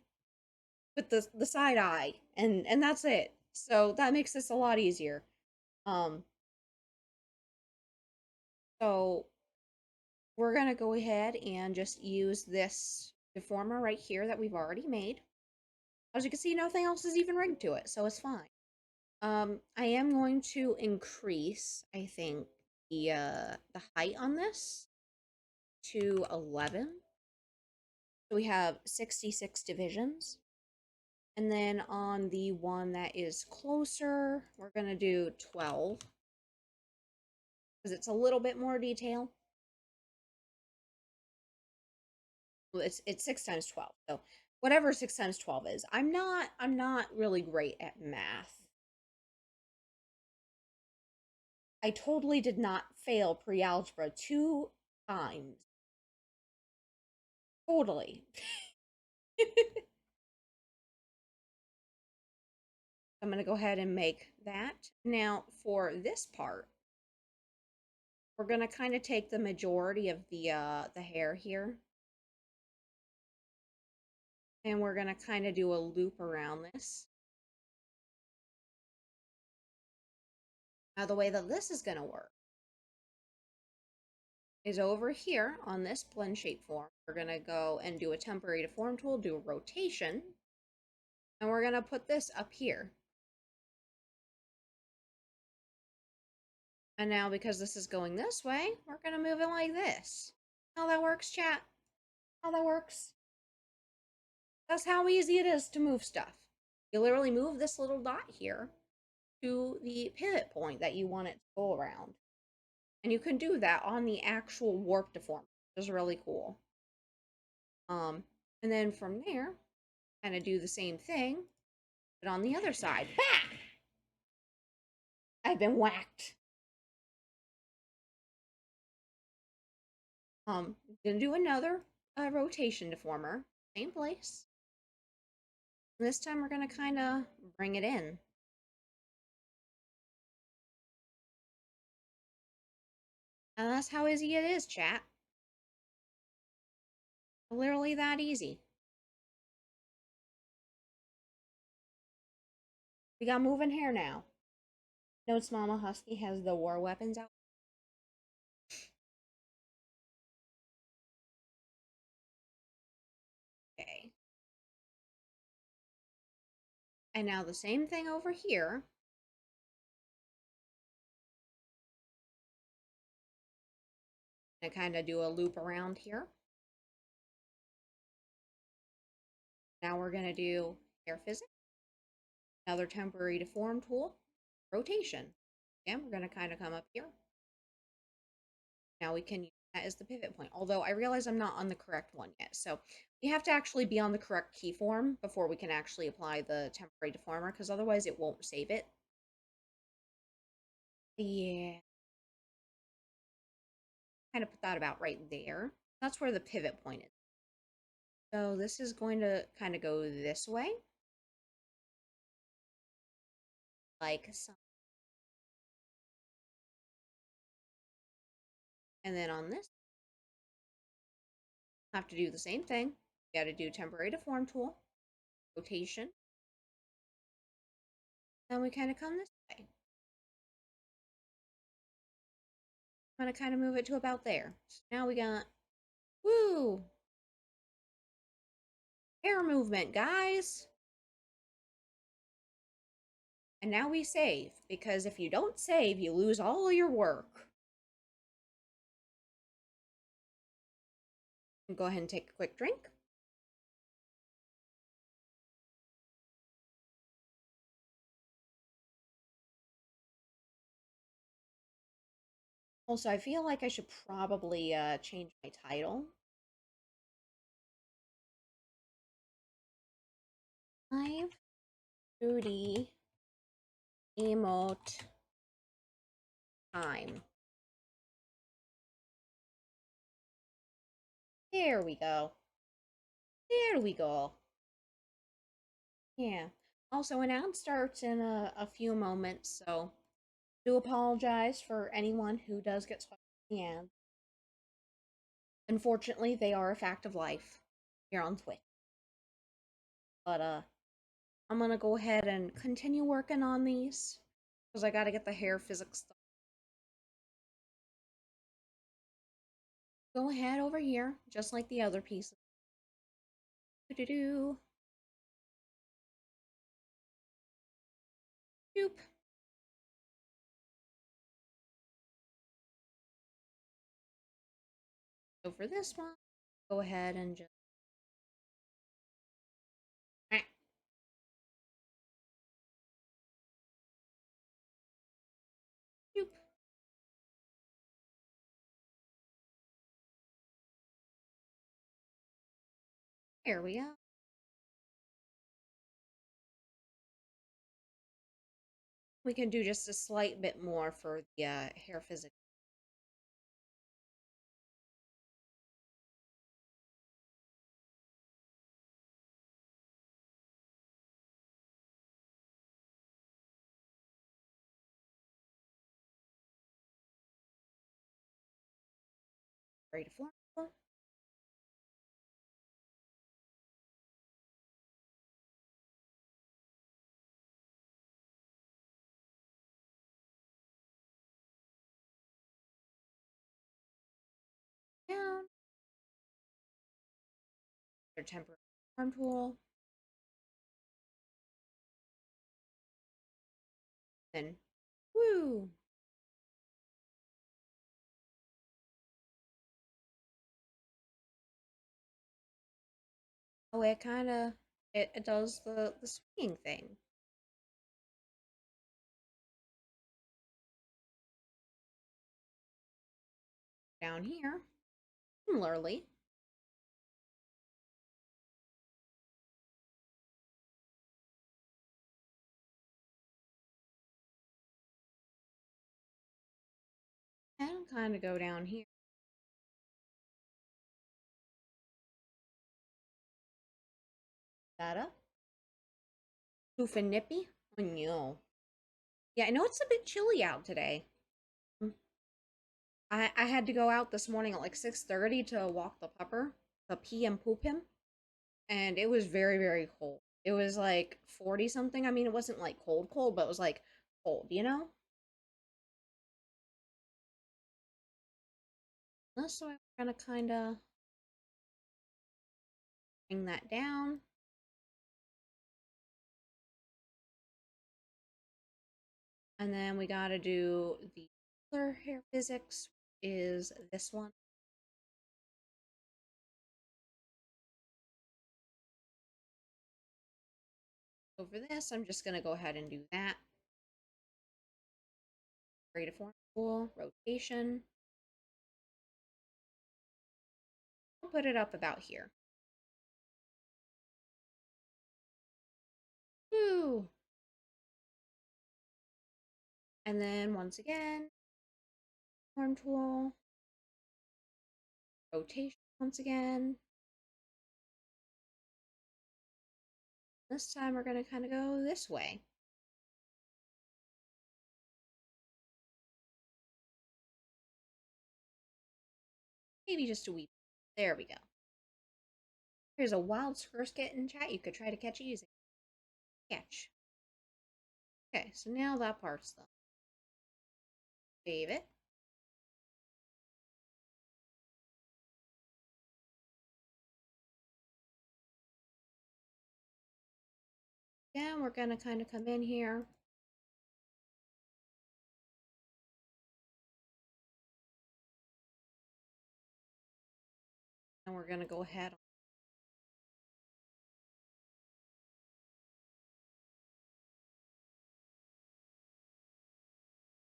with the side eye, and that's it. So that makes this a lot easier. Um, so we're gonna go ahead and just use this deformer right here that we've already made. As you can see, nothing else is even rigged to it, so it's fine. I am going to increase, I think, the height on this to 11. So we have 66 divisions. And then on the one that is closer, we're going to do 12. Because it's a little bit more detail. Well, it's 6 times 12. So whatever 6 times 12 is. I'm not really great at math. I totally did not fail pre-algebra 2 times. Totally. I'm going to go ahead and make that. Now, for this part, we're going to kind of take the majority of the hair here, and we're going to kind of do a loop around this. Now, the way that this is going to work is over here on this blend shape form, we're going to go and do a temporary deform tool, do a rotation, and we're going to put this up here. And now, because this is going this way, we're going to move it like this. How that works, chat? How that works? That's how easy it is to move stuff. You literally move this little dot here to the pivot point that you want it to go around. And you can do that on the actual warp deform, which is really cool. And then from there, kind of do the same thing, but on the other side. Bah! I've been whacked. Gonna do another rotation deformer, same place. And this time we're gonna kind of bring it in. And that's how easy it is, chat. Literally that easy. We got moving hair now. Notes Mama Husky has the war weapons out. Okay. And now the same thing over here. And kind of do a loop around here. Now we're going to do hair physics. Another temporary deform tool. Rotation. Again, we're going to kind of come up here. Now we can use that as the pivot point. Although I realize I'm not on the correct one yet. So we have to actually be on the correct keyform before we can actually apply the temporary deformer, because otherwise it won't save it. Yeah. Kind of put that about right there. That's where the pivot point is. So this is going to kind of go this way. Like so. And then on this, have to do the same thing. You got to do temporary deform tool, rotation. Then we kind of come this way. I'm going to kind of move it to about there. So now we got, woo, hair movement, guys. And now we save, because if you don't save, you lose all your work. Go ahead and take a quick drink. Also, I feel like I should probably change my title. Live2D emote time. There we go. There we go. Yeah. Also, an ad starts in a few moments, so do apologize for anyone who does get swept in the ad. Unfortunately, they are a fact of life here on Twitch. But I'm gonna go ahead and continue working on these because I gotta get the hair physics stuff. Go ahead over here, just like the other pieces. Do-do-do. Doop. So for this one, go ahead and just doop. Here we go. We can do just a slight bit more for the hair physics. Ready to form. Down. Their temporary form tool. Then, woo! Oh, it kind of it does the swinging thing down here. Similarly, and kind of go down here. That up. Poof and nippy. Oh no. Yeah, I know it's a bit chilly out today. I had to go out this morning at like 6:30 to walk the pupper, the pee and poop him, and it was very, very cold. It was like 40 something. I mean, it wasn't like cold, cold, but it was like cold, you know? So I'm gonna kind of bring that down. And then we gotta do the other hair physics, is this one. Over this, I'm just gonna go ahead and do that. Create a form tool, rotation. I'll put it up about here. Woo! And then once again, form tool, rotation once again. This time we're gonna kind of go this way. Maybe just a wee. There we go. Here's a wild skirskit in chat. You could try to catch it using catch. Okay, so now that part's done. Save it. Then we're gonna kind of come in here. And we're gonna go ahead.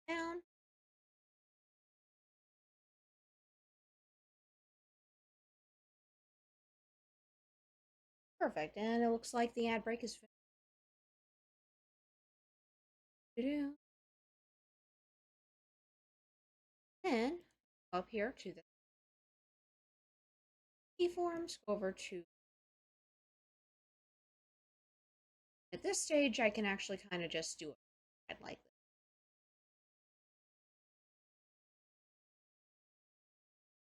Down. Perfect. And it looks like the ad break is finished. Then up here to the keyforms, go over to. At this stage, I can actually kind of just do it like this.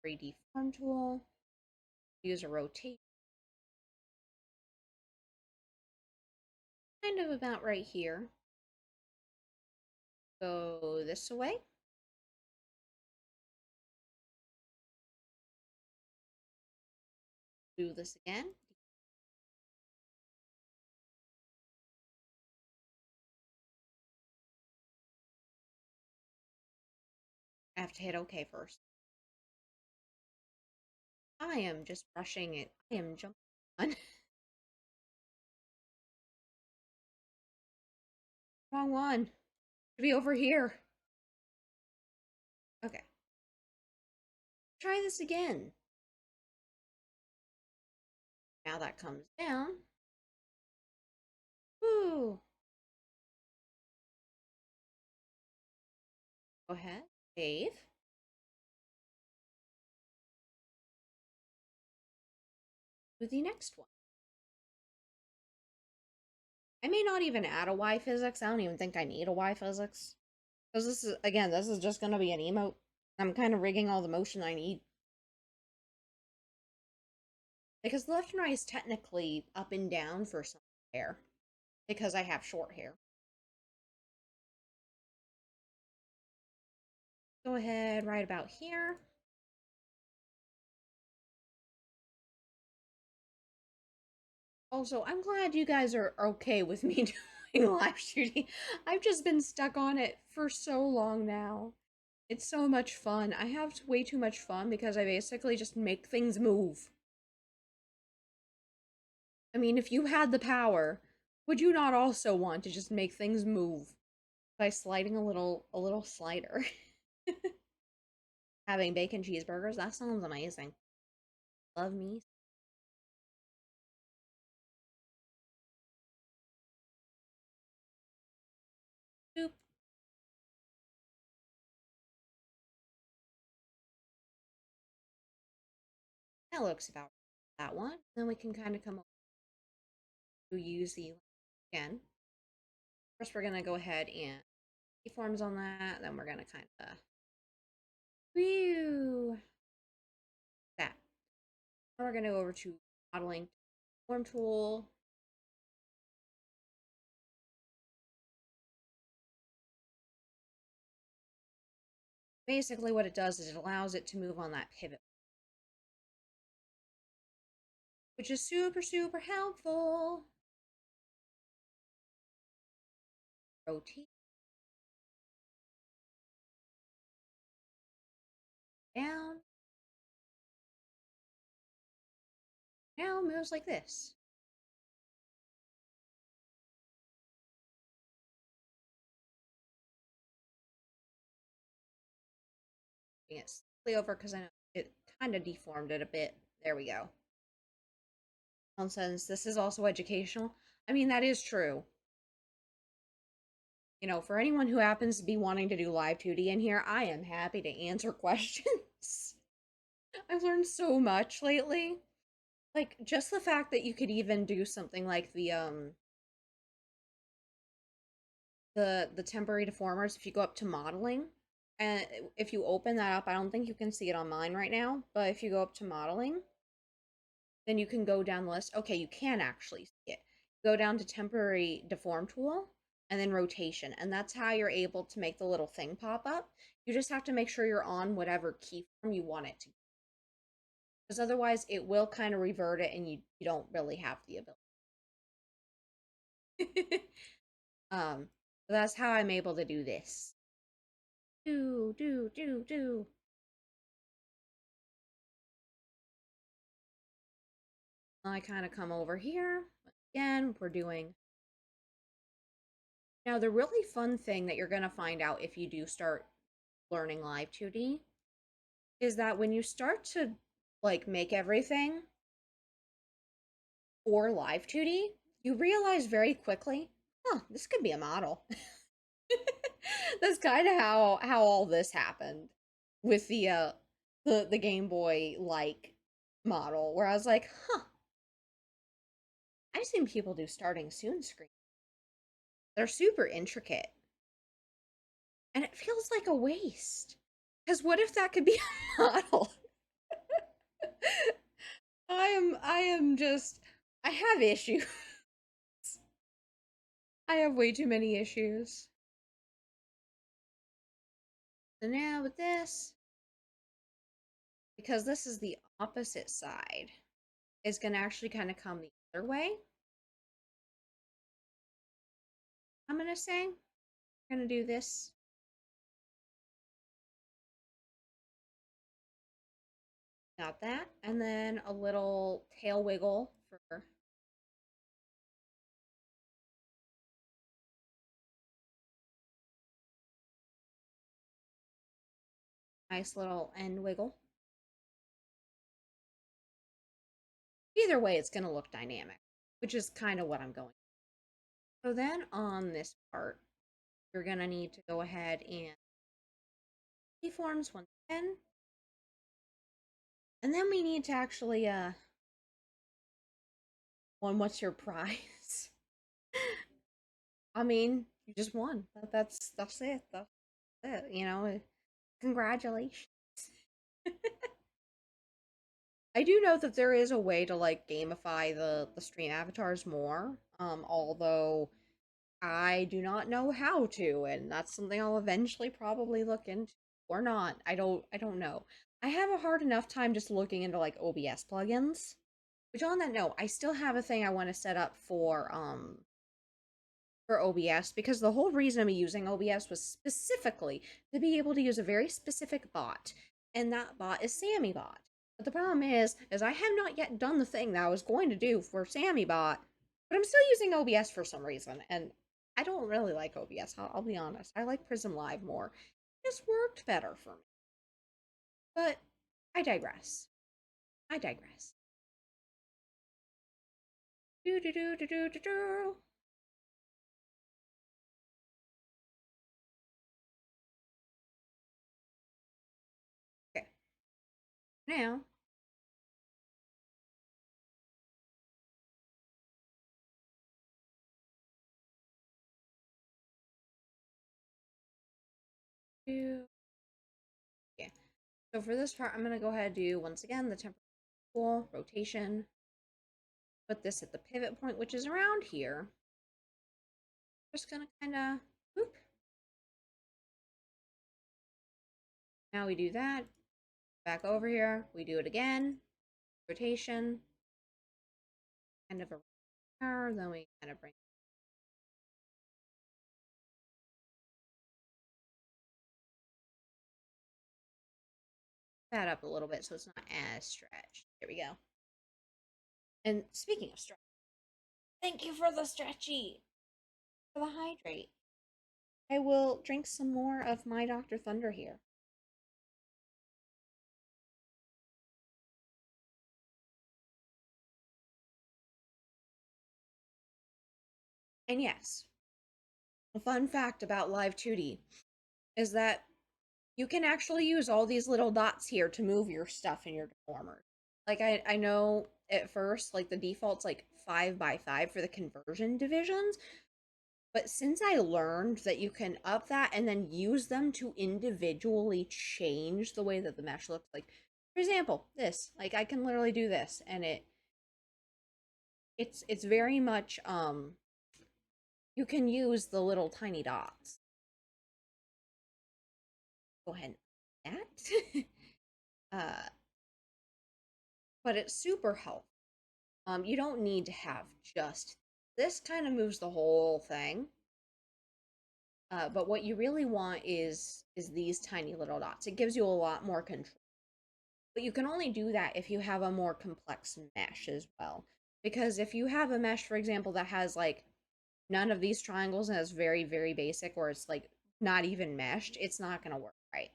3D form tool. Use a rotate. Kind of about right here. Go this way. Do this again. I have to hit OK first. I am just brushing it. I am jumping on. Wrong one. Should be over here. Okay. Try this again. Now that comes down. Woo! Go ahead, save. To the next one. I may not even add a Y physics. I don't even think I need a Y physics. Because this is, again, this is just going to be an emote. I'm kind of rigging all the motion I need. Because left and right is technically up and down for some hair. Because I have short hair. Go ahead, right about here. Also, I'm glad you guys are okay with me doing live shooting. I've just been stuck on it for so long now. It's so much fun. I have way too much fun because I basically just make things move. I mean, if you had the power, would you not also want to just make things move by sliding a little slider? Having bacon cheeseburgers, that sounds amazing. Love me. Soup. That looks about that one. Then we can kind of come over to use the again. First, we're gonna go ahead and keyforms on that. Then we're gonna kind of whew that. Now we're gonna go over to modeling form tool. Basically, what it does is it allows it to move on that pivot, which is super, super helpful. Rotate down. Now it moves like this. Bring it slightly over because I know it kind of deformed it a bit. There we go. Nonsense. This is also educational. I mean, that is true. You know, for anyone who happens to be wanting to do Live2D in here, I am happy to answer questions. I've learned so much lately. Like, just the fact that you could even do something like the temporary deformers if you go up to modeling, and if you open that up, I don't think you can see it on mine right now, but if you go up to modeling, then you can go down the list. Okay, you can actually see it. Go down to temporary deform tool and then rotation, and that's how you're able to make the little thing pop up. You just have to make sure you're on whatever keyform you want it to be, because otherwise it will kind of revert it and you don't really have the ability. um so that's how I'm able to do this. Do. I kind of come over here. Again, we're doing... Now, the really fun thing that you're going to find out if you do start learning Live2D is that when you start to, like, make everything for Live2D, you realize very quickly, huh, this could be a model. That's kind of how all this happened with the Game Boy like model, where I was like, huh, I've seen people do starting soon screen. They're super intricate. And it feels like a waste. Because what if that could be a model? I am just, I have issues. I have way too many issues. So now with this, because this is the opposite side, it's gonna actually kind of come the other way. I'm gonna say, we're gonna do this. Got that. And then a little tail wiggle for nice little end wiggle. Either way, it's going to look dynamic, which is kind of what I'm going. So then on this part, you're going to need to go ahead and keyforms once again. And then we need to actually, what's your prize? I mean, you just won. That's it. That's it. You know, congratulations. I do know that there is a way to like gamify the stream avatars more. Although I do not know how to, and that's something I'll eventually probably look into or not. I don't know. I have a hard enough time just looking into like OBS plugins. Which on that note, I still have a thing I want to set up for OBS because the whole reason I'm using OBS was specifically to be able to use a very specific bot, and that bot is SammyBot. But the problem is I have not yet done the thing that I was going to do for SammyBot, but I'm still using OBS for some reason, and I don't really like OBS. I'll be honest. I like Prism Live more. This worked better for me. But I digress. I digress. Do do do do do do do. Okay. Now do yeah. So for this part, I'm gonna go ahead and do once again the temporal tool, rotation. Put this at the pivot point, which is around here. Just gonna kind of whoop. Now we do that. Back over here. We do it again. Rotation. Kind of around. Then we kind of bring that up a little bit so it's not as stretched. There we go. And speaking of stretch, thank you for the stretchy, for the hydrate. I will drink some more of my Dr. Thunder here. And yes, a fun fact about Live2D is that you can actually use all these little dots here to move your stuff in your deformer. Like I know at first, like the default's like 5x5 for the conversion divisions, but since I learned that you can up that and then use them to individually change the way that the mesh looks, like for example, this, like I can literally do this and it's very much you can use the little tiny dots. Go ahead and that. uh but it's super helpful. You don't need to have just this kind of moves the whole thing. But what you really want is these tiny little dots. It gives you a lot more control. But you can only do that if you have a more complex mesh as well. Because if you have a mesh, for example, that has like none of these triangles and it's very, very basic, or it's like not even meshed, it's not gonna work right.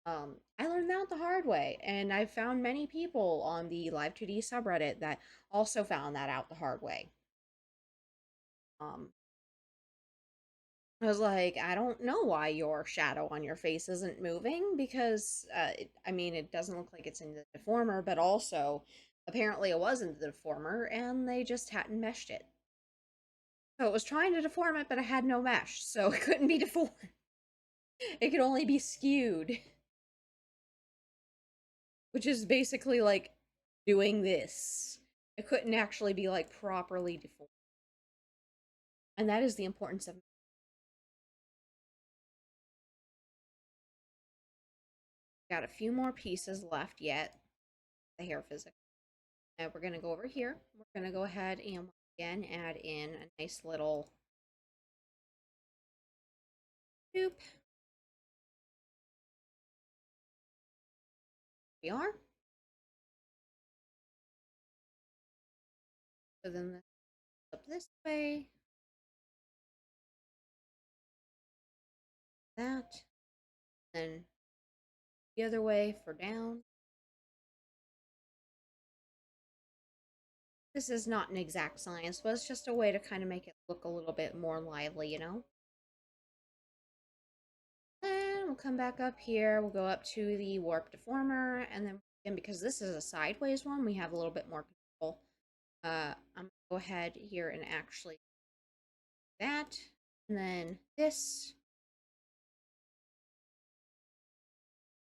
I learned that the hard way, and I've found many people on the Live2D subreddit that also found that out the hard way. Um, I was like, I don't know why your shadow on your face isn't moving because, I mean, it doesn't look like it's in the deformer, but also apparently it was in the deformer and they just hadn't meshed it. So it was trying to deform it, but it had no mesh, so it couldn't be deformed. It could only be skewed, which is basically like doing this. It couldn't actually be like properly deformed. And that is the importance of. Got a few more pieces left yet. The hair physics. Now we're going to go over here. We're going to go ahead and again add in a nice little loop. We are. So then this up this way. That. Then the other way for down. This is not an exact science, but it's just a way to kind of make it look a little bit more lively, you know? And we'll come back up here. We'll go up to the warp deformer, and then again, because this is a sideways one, we have a little bit more control. I'm gonna go ahead here and actually do that, and then this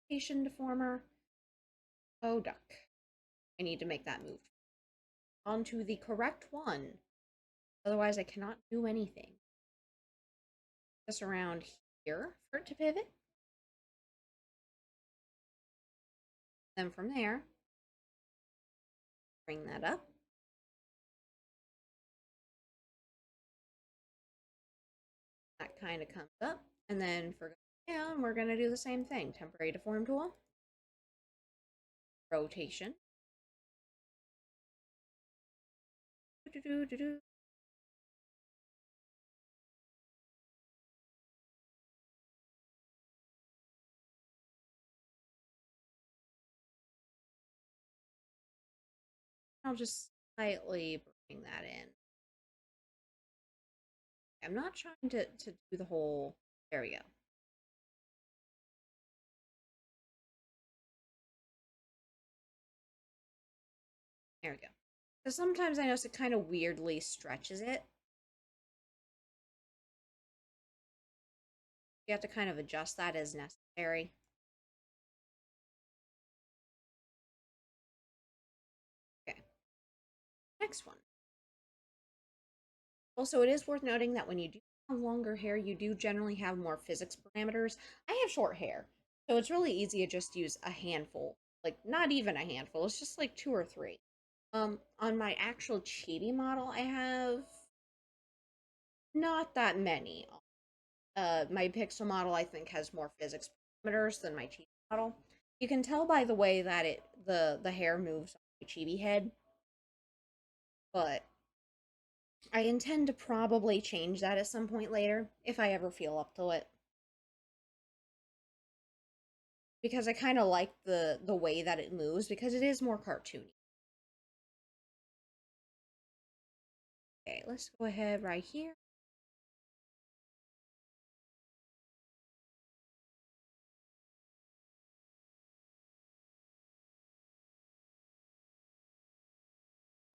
station deformer. Oh, duck. I need to make that move onto the correct one. Otherwise, I cannot do anything. Just around here for it to pivot. Then from there, bring that up. That kind of comes up. And then for down, we're going to do the same thing. Temporary deform tool. Rotation. I'll just slightly bring that in. I'm not trying to do the whole. There we go. There we go. Because sometimes I notice it kind of weirdly stretches it. You have to kind of adjust that as necessary. Okay. Next one. Also, it is worth noting that when you do have longer hair, you do generally have more physics parameters. I have short hair, so it's really easy to just use a handful. Like, not even a handful, it's just like 2 or 3. On my actual chibi model, I have not that many. My pixel model, I think, has more physics parameters than my chibi model. You can tell by the way that the hair moves on my chibi head, but I intend to probably change that at some point later, if I ever feel up to it. Because I kind of like the way that it moves, because it is more cartoony. Okay, let's go ahead right here.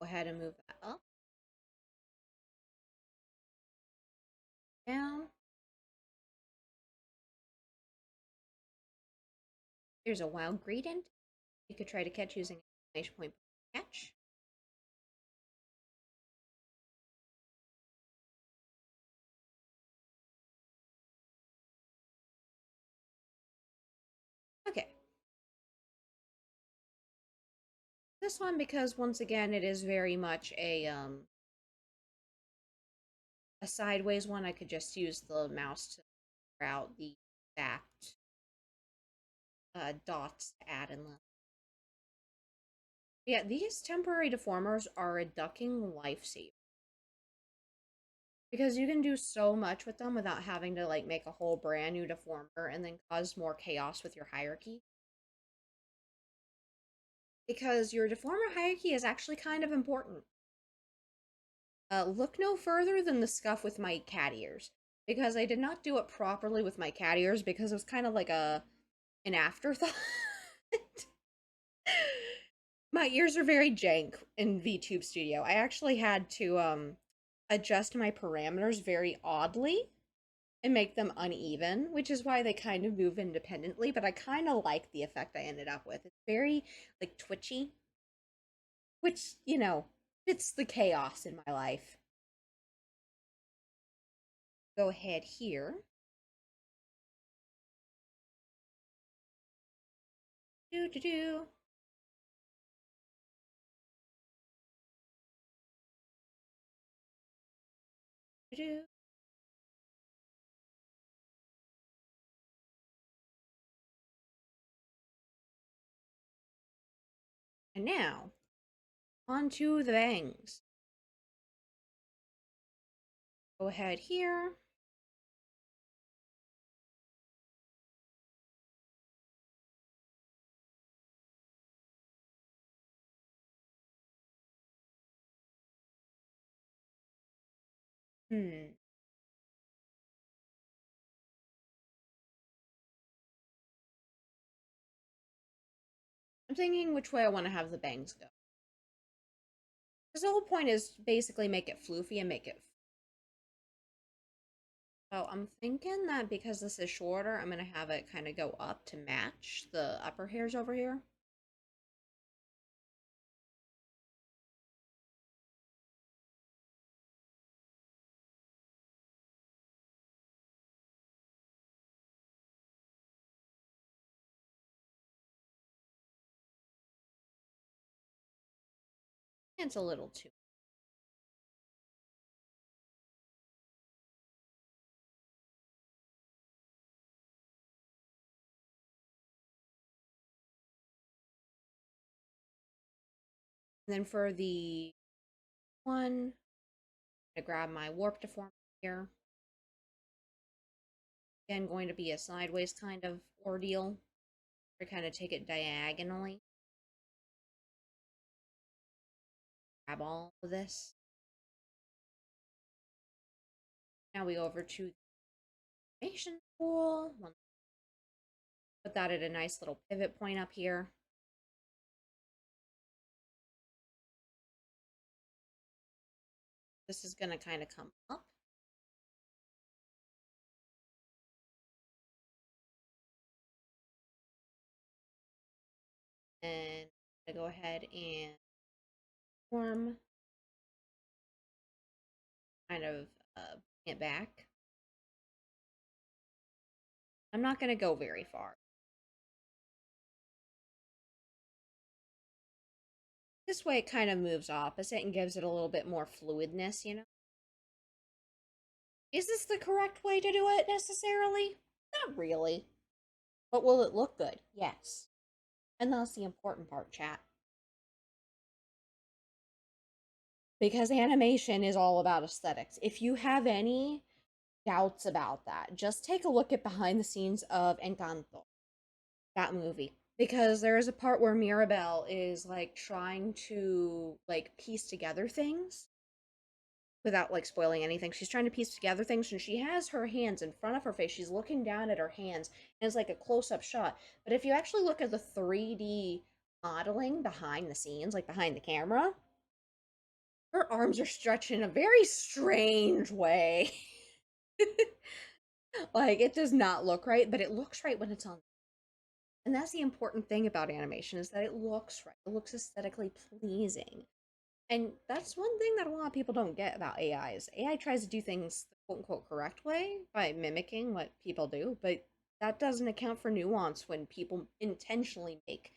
Go ahead and move that up. Down. There's a wild gradient. You could try to catch using exclamation point catch. Okay. This one, because once again, it is very much a sideways one, I could just use the mouse to figure out the exact dots to add in them. Yeah, these temporary deformers are a ducking lifesaver. Because you can do so much with them without having to like make a whole brand new deformer and then cause more chaos with your hierarchy. Because your deformer hierarchy is actually kind of important. Look no further than the scuff with my cat ears. Because I did not do it properly with my cat ears because it was kind of like an afterthought. My ears are very jank in VTube Studio. I actually had to adjust my parameters very oddly and make them uneven, which is why they kind of move independently, but I kind of like the effect I ended up with. It's very like twitchy, which, you know, fits the chaos in my life. Go ahead here. Do do do. Do do. And now, onto the bangs. Go ahead here. Hmm. I'm thinking which way I want to have the bangs go. Because the whole point is basically make it floofy and make it. So I'm thinking that because this is shorter, I'm going to have it kind of go up to match the upper hairs over here. It's a little too. And then for the one, I'm going to grab my warp deformer here. Again, going to be a sideways kind of ordeal. To kind of take it diagonally. Grab all of this. Now we go over to the animation tool. Put that at a nice little pivot point up here. This is going to kind of come up. And I'm going to go ahead and form kind of bring it back. I'm not going to go very far. This way it kind of moves opposite and gives it a little bit more fluidness, you know? Is this the correct way to do it necessarily? Not really. But will it look good? Yes. And that's the important part, chat. Because animation is all about aesthetics. If you have any doubts about that, just take a look at behind the scenes of Encanto, that movie. Because there is a part where Mirabelle is like trying to like piece together things without like spoiling anything. She's trying to piece together things and she has her hands in front of her face. She's looking down at her hands and it's like a close up shot. But if you actually look at the 3D modeling behind the scenes, like behind the camera, her arms are stretched in a very strange way. Like it does not look right, but it looks right when it's on. And that's the important thing about animation is that it looks right. It looks aesthetically pleasing. And that's one thing that a lot of people don't get about AI is AI tries to do things the quote unquote correct way by mimicking what people do, but that doesn't account for nuance when people intentionally make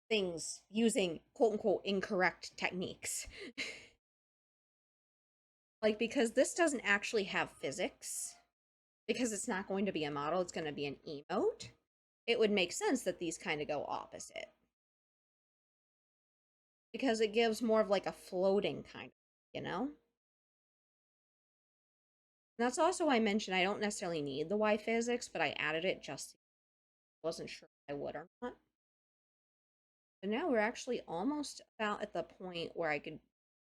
things using quote unquote incorrect techniques. Like because this doesn't actually have physics, because it's not going to be a model, it's going to be an emote, it would make sense that these kind of go opposite. Because it gives more of like a floating kind of, you know? And that's also why I mentioned I don't necessarily need the Y physics, but I added it just wasn't sure if I would or not. But now we're actually almost about at the point where I could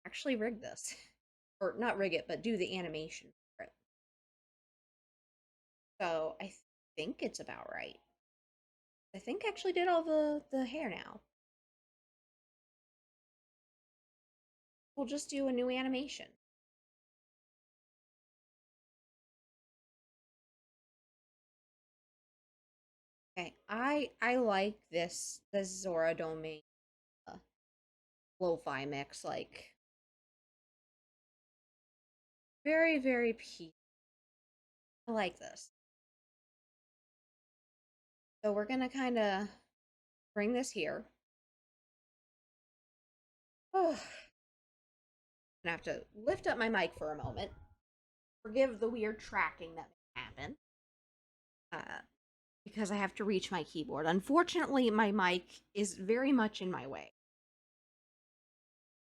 actually rig this. Or not rig it, but do the animation for it. So I think it's about right. I think I actually did all the hair now. We'll just do a new animation. Okay, I like this Zora Domain lo-fi mix, like very peaceful. I like this. So we're gonna kind of bring this here. Oh, I'm gonna have to lift up my mic for a moment. Forgive the weird tracking that may happen. Because I have to reach my keyboard. Unfortunately, my mic is very much in my way.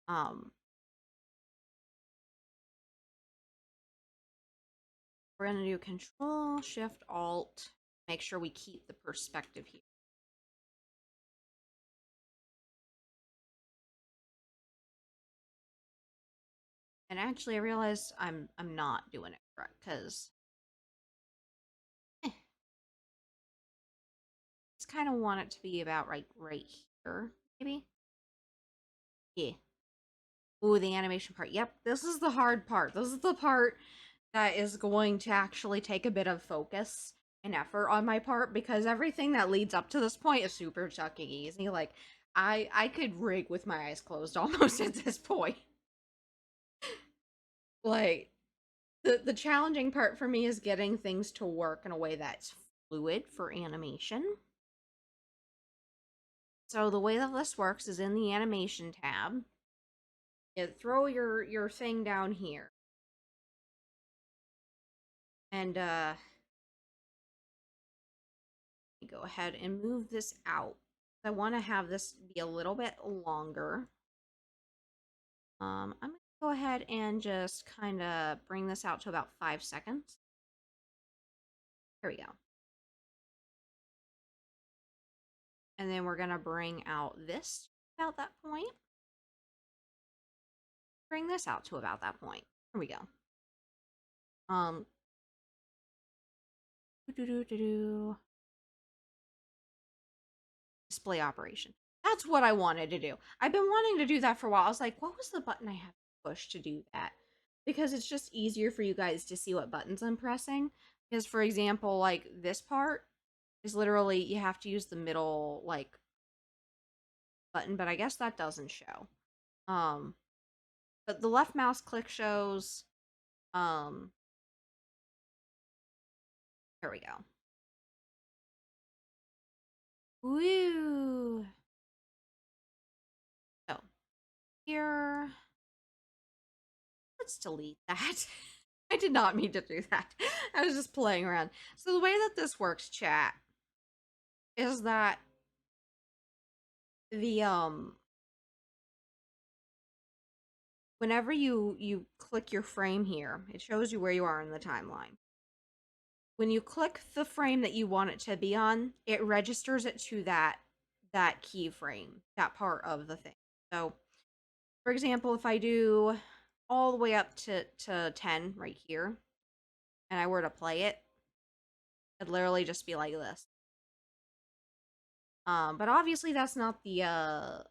Um, we're gonna do Control Shift Alt. Make sure we keep the perspective here. And actually, I realized I'm not doing it correct because just kind of want it to be about right here, maybe. Yeah. Ooh, the animation part. Yep, this is the hard part. This is the part that is going to actually take a bit of focus and effort on my part because everything that leads up to this point is super chucking easy. Like I could rig with my eyes closed almost at this point. Like the challenging part for me is getting things to work in a way that's fluid for animation. So the way that this works is in the animation tab. You throw your thing down here. And go ahead and move this out. I want to have this be a little bit longer. I'm going to go ahead and just kind of bring this out to about 5 seconds. Here we go. And then we're going to bring out this about that point. Bring this out to about that point. Here we go. Display operation. That's what I wanted to do. I've been wanting to do that for a while. I was like, what was the button I have to push to do that? Because it's just easier for you guys to see what buttons I'm pressing. Because, for example, like this part is literally, you have to use the middle, like, button, but I guess that doesn't show. But the left mouse click shows, here we go. Woo! So, here, let's delete that. I did not mean to do that. I was just playing around. So the way that this works, chat, is that the whenever you click your frame here, it shows you where you are in the timeline. When you click the frame that you want it to be on, it registers it to that keyframe, that part of the thing. So, for example, if I do all the way up to 10 right here, and I were to play it, it'd literally just be like this. But obviously that's not the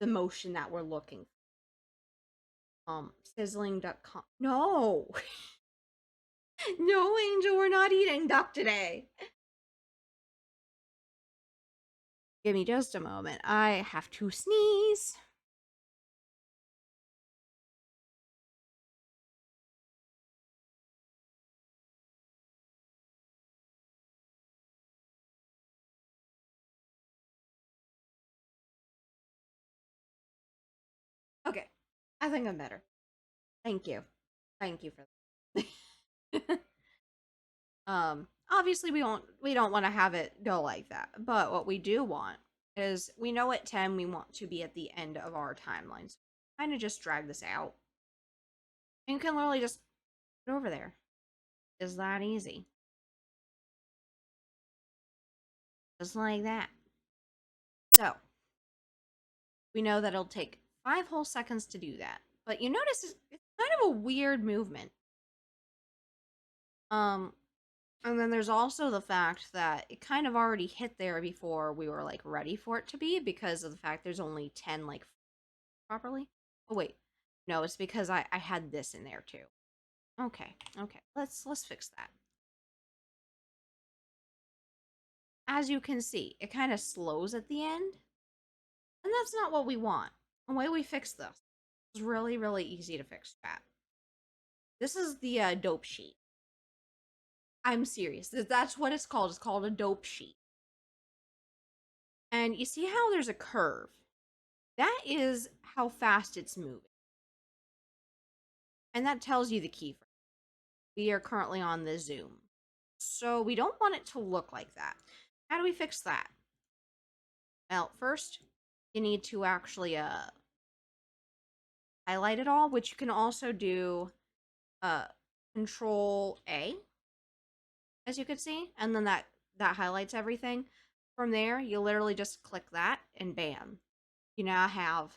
motion that we're looking for. Sizzling.com. No! No, Angel, we're not eating duck today. Give me just a moment. I have to sneeze. Okay. I think I'm better. Thank you. Thank you for that. Obviously we don't want to have it go like that. But what we do want is, we know at 10 we want to be at the end of our timelines. Kind of just drag this out. And you can literally just put it over there. It's that easy. Just like that. So, we know that it'll take 5 whole seconds to do that. But you notice it's kind of a weird movement. And then there's also the fact that it kind of already hit there before we were like ready for it to be, because of the fact there's only 10 like properly. Oh wait. No, it's because I had this in there too. Okay. Okay. Let's fix that. As you can see, it kind of slows at the end. And that's not what we want. The way we fix this is really, really easy to fix that. This is the dope sheet. I'm serious. That's what it's called. It's called a dope sheet. And you see how there's a curve? That is how fast it's moving. And that tells you the keyframe. We are currently on the zoom. So we don't want it to look like that. How do we fix that? Well, first, you need to actually highlight it all, which you can also do Control A, as you can see, and then that highlights everything. From there, you literally just click that, and bam, you now have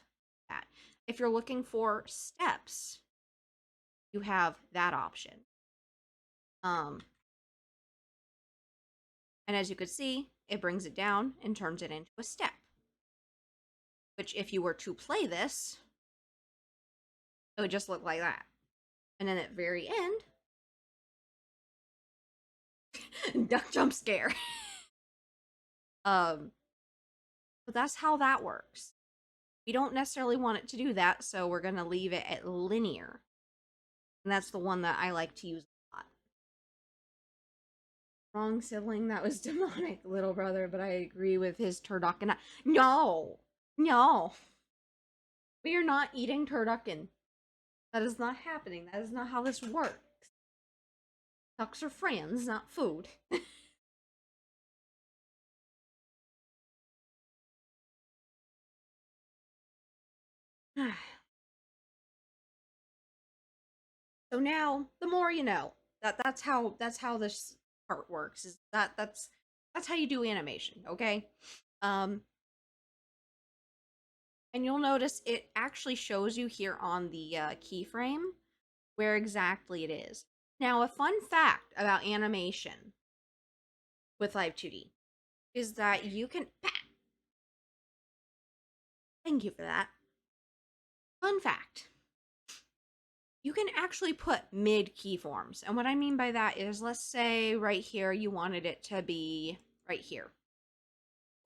that. If you're looking for steps, you have that option. And as you could see, it brings it down and turns it into a step. Which if you were to play this, it would just look like that. And then at the very end, duck jump scare. But that's how that works. We don't necessarily want it to do that, so we're going to leave it at linear. And that's the one that I like to use a lot. Wrong sibling, that was demonic, little brother, but I agree with his turducken. No! No! We are not eating turducken. That is not happening. That is not how this works. Ducks are friends, not food. So now, the more you know. That's how this part works. Is that's how you do animation, okay? Um, and you'll notice it actually shows you here on the keyframe where exactly it is. Now, a fun fact about animation with Live2D is that you can. Thank you for that. Fun fact. You can actually put mid keyforms. And what I mean by that is, let's say right here, you wanted it to be right here.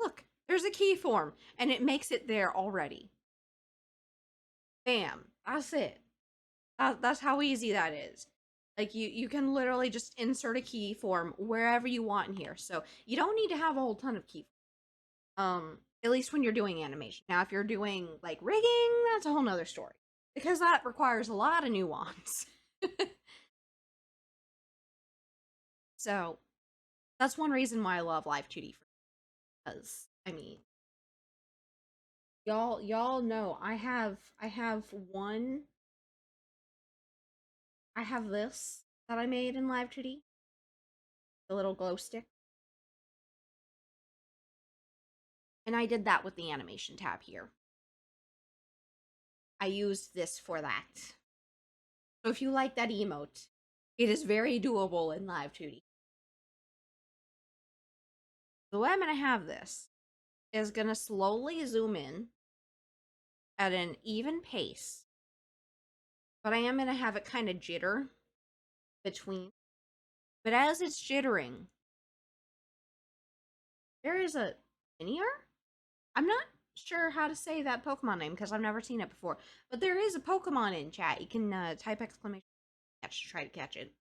Look, there's a keyform and it makes it there already. Bam, that's it. That's how easy that is. Like you can literally just insert a keyform wherever you want in here. So you don't need to have a whole ton of key. At least when you're doing animation. Now, if you're doing like rigging, that's a whole nother story because that requires a lot of nuance. So that's one reason why I love Live2D, because I mean, y'all know I have this that I made in Live2D, the little glow stick, and I did that with the animation tab here. I used this for that. So if you like that emote, it is very doable in Live2D. The way I'm gonna have this is gonna slowly zoom in at an even pace, but I am gonna have it kind of jitter between. But as it's jittering, there is a linear? I'm not sure how to say that Pokemon name because I've never seen it before. But there is a Pokemon in chat. You can type exclamation catch to try to catch it.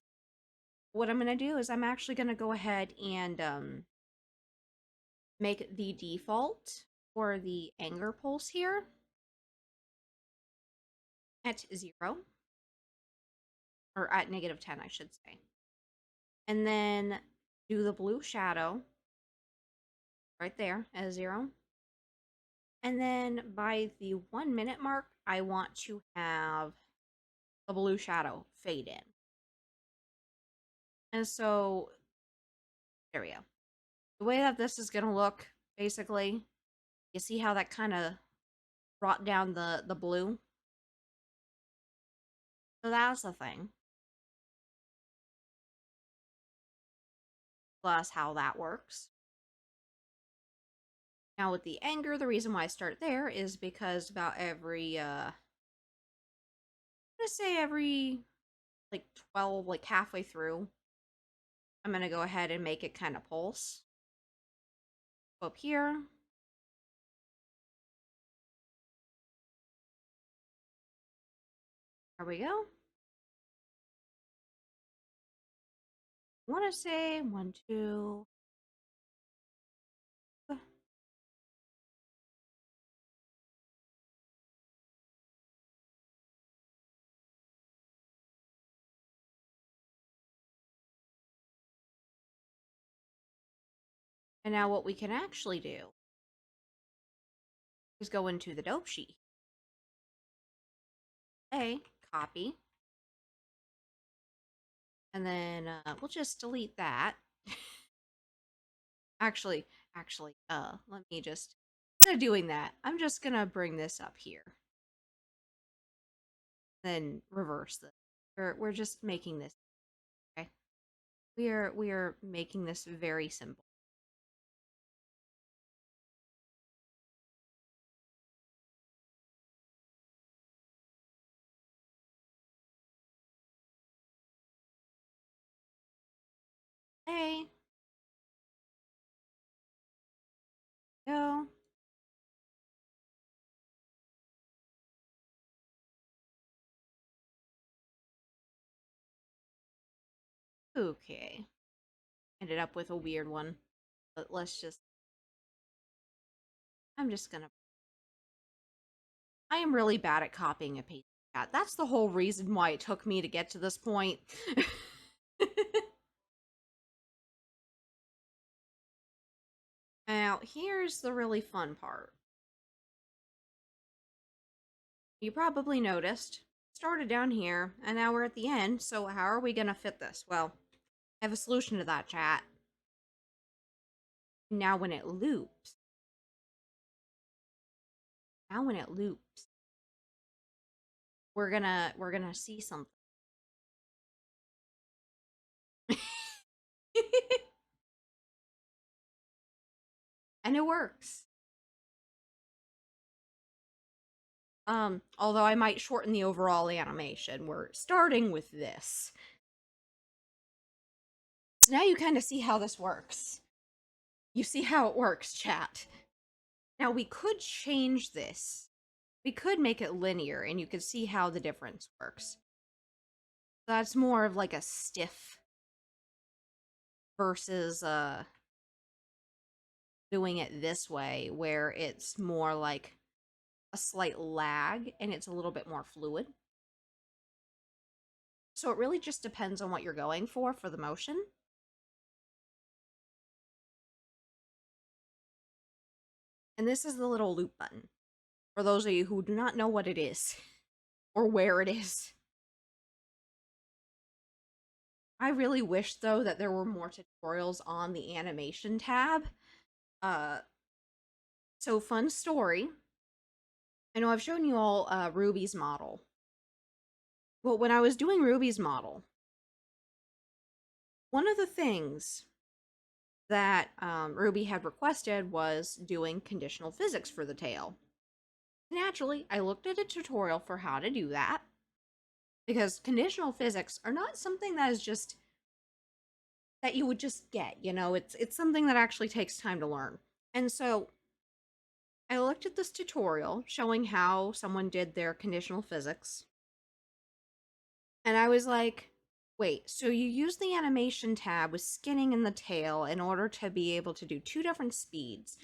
What I'm going to do is I'm actually going to go ahead and make the default for the anger pulse here at 0. Or at -10, I should say. And then do the blue shadow right there at 0. And then by the 1 minute mark, I want to have the blue shadow fade in. And so, there we go. The way that this is going to look, basically, you see how that kind of brought down the blue? So that's the thing. That's how that works. Now with the anger, the reason why I start there is because about every, I'm going to say every, like 12, like halfway through, I'm going to go ahead and make it kind of pulse. Go up here. There we go. I want to say 1, 2. And now what we can actually do is go into the dope sheet. Copy. And then we'll just delete that. actually, let me just, instead of doing that, I'm just gonna bring this up here. then reverse this. We're just making this, okay? We are making this very simple. Hey, go. Okay. Ended up with a weird one. But let's just I'm just gonna I am really bad at copying and pasting that. That's the whole reason why it took me to get to this point. Now, here's the really fun part. You probably noticed, started down here, and now we're at the end, so how are we gonna fit this? Well, I have a solution to that, chat. Now when it loops, we're gonna see something. And it works. Although I might shorten the overall animation. We're starting with this. So now you kind of see how this works. You see how it works, chat. Now we could change this. We could make it linear and you could see how the difference works. That's more of like a stiff versus doing it this way where it's more like a slight lag and it's a little bit more fluid. So it really just depends on what you're going for the motion. And this is the little loop button. For those of you who do not know what it is or where it is. I really wish though that there were more tutorials on the animation tab. Uh so fun story. I know I've shown you all Ruby's model. Well, when I was doing Ruby's model, one of the things that Ruby had requested was doing conditional physics for the tail. Naturally, I looked at a tutorial for how to do that because conditional physics are not something that is just that you would just get, you know, it's something that actually takes time to learn. And so I looked at this tutorial showing how someone did their conditional physics. And I was like, wait, so you use the animation tab with skinning in the tail in order to be able to do two different speeds.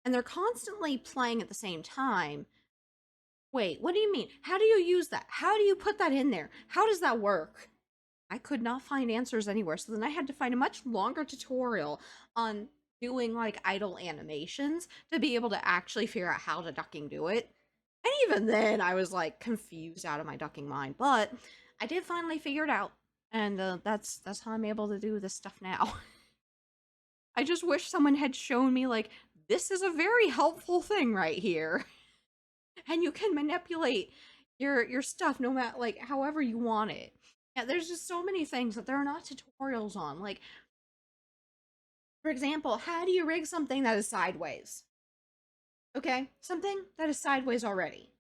And they're constantly playing at the same time. Wait, what do you mean? How do you use that? How do you put that in there? How does that work? I could not find answers anywhere. So then I had to find a much longer tutorial on doing like idle animations to be able to actually figure out how to ducking do it. And even then, I was like confused out of my ducking mind. But I did finally figure it out, and that's how I'm able to do this stuff now. I just wish someone had shown me like this is a very helpful thing right here, and you can manipulate your stuff no matter like however you want it. Yeah, there's just so many things that there are not tutorials on. Like, for example, how do you rig something that is sideways? Okay, something that is sideways already.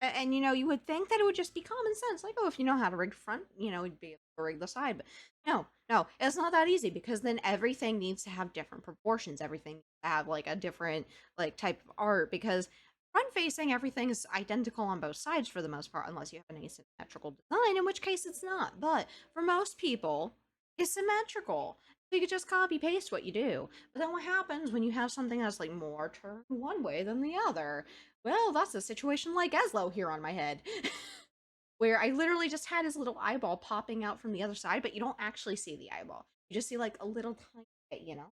And you know, you would think that it would just be common sense, like, oh, if you know how to rig front, you know, you'd be able to rig the side. But no, it's not that easy because then everything needs to have different proportions. Everything needs to have like a different like type of art because front facing everything is identical on both sides for the most part, unless you have an asymmetrical design, in which case it's not. But for most people, it's symmetrical. So you could just copy paste what you do. But then what happens when you have something that's like more turned one way than the other? Well, that's a situation like Eslo here on my head. Where I literally just had his little eyeball popping out from the other side, but you don't actually see the eyeball. You just see like a little tiny bit, you know?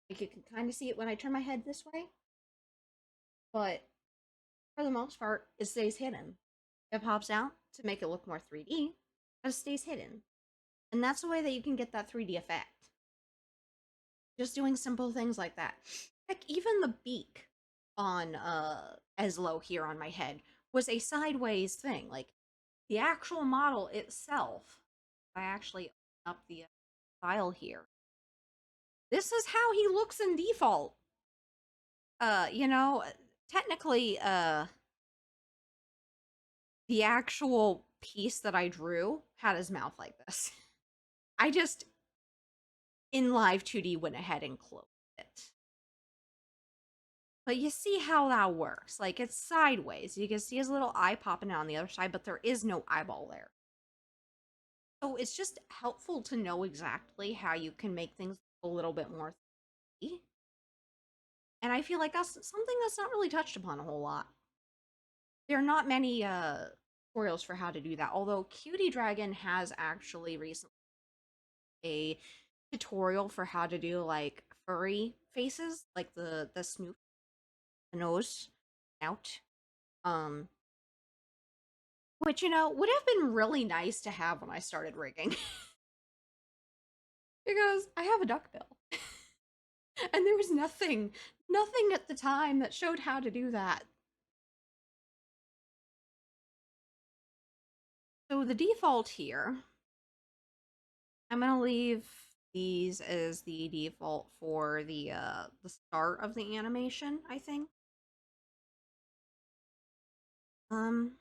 Like you can kind of see it when I turn my head this way. But for the most part, it stays hidden. It pops out to make it look more 3D, but it stays hidden. And that's the way that you can get that 3D effect. Just doing simple things like that. Heck, even the beak on Eslo here on my head was a sideways thing. Like the actual model itself, I actually open up the file here. This is how he looks in default. You know, technically, the actual piece that I drew had his mouth like this. I just, in Live2D, went ahead and closed it. But you see how that works. Like, it's sideways. You can see his little eye popping out on the other side, but there is no eyeball there. So it's just helpful to know exactly how you can make things a little bit more 3D. And I feel like that's something that's not really touched upon a whole lot. There are not many tutorials for how to do that, although Cutie Dragon has actually recently a tutorial for how to do like furry faces, like the snoot, the nose, out. Um, which would have been really nice to have when I started rigging, because I have a duck bill, and there was nothing at the time that showed how to do that. So the default here, I'm gonna leave these as the default for the start of the animation, I think. Um,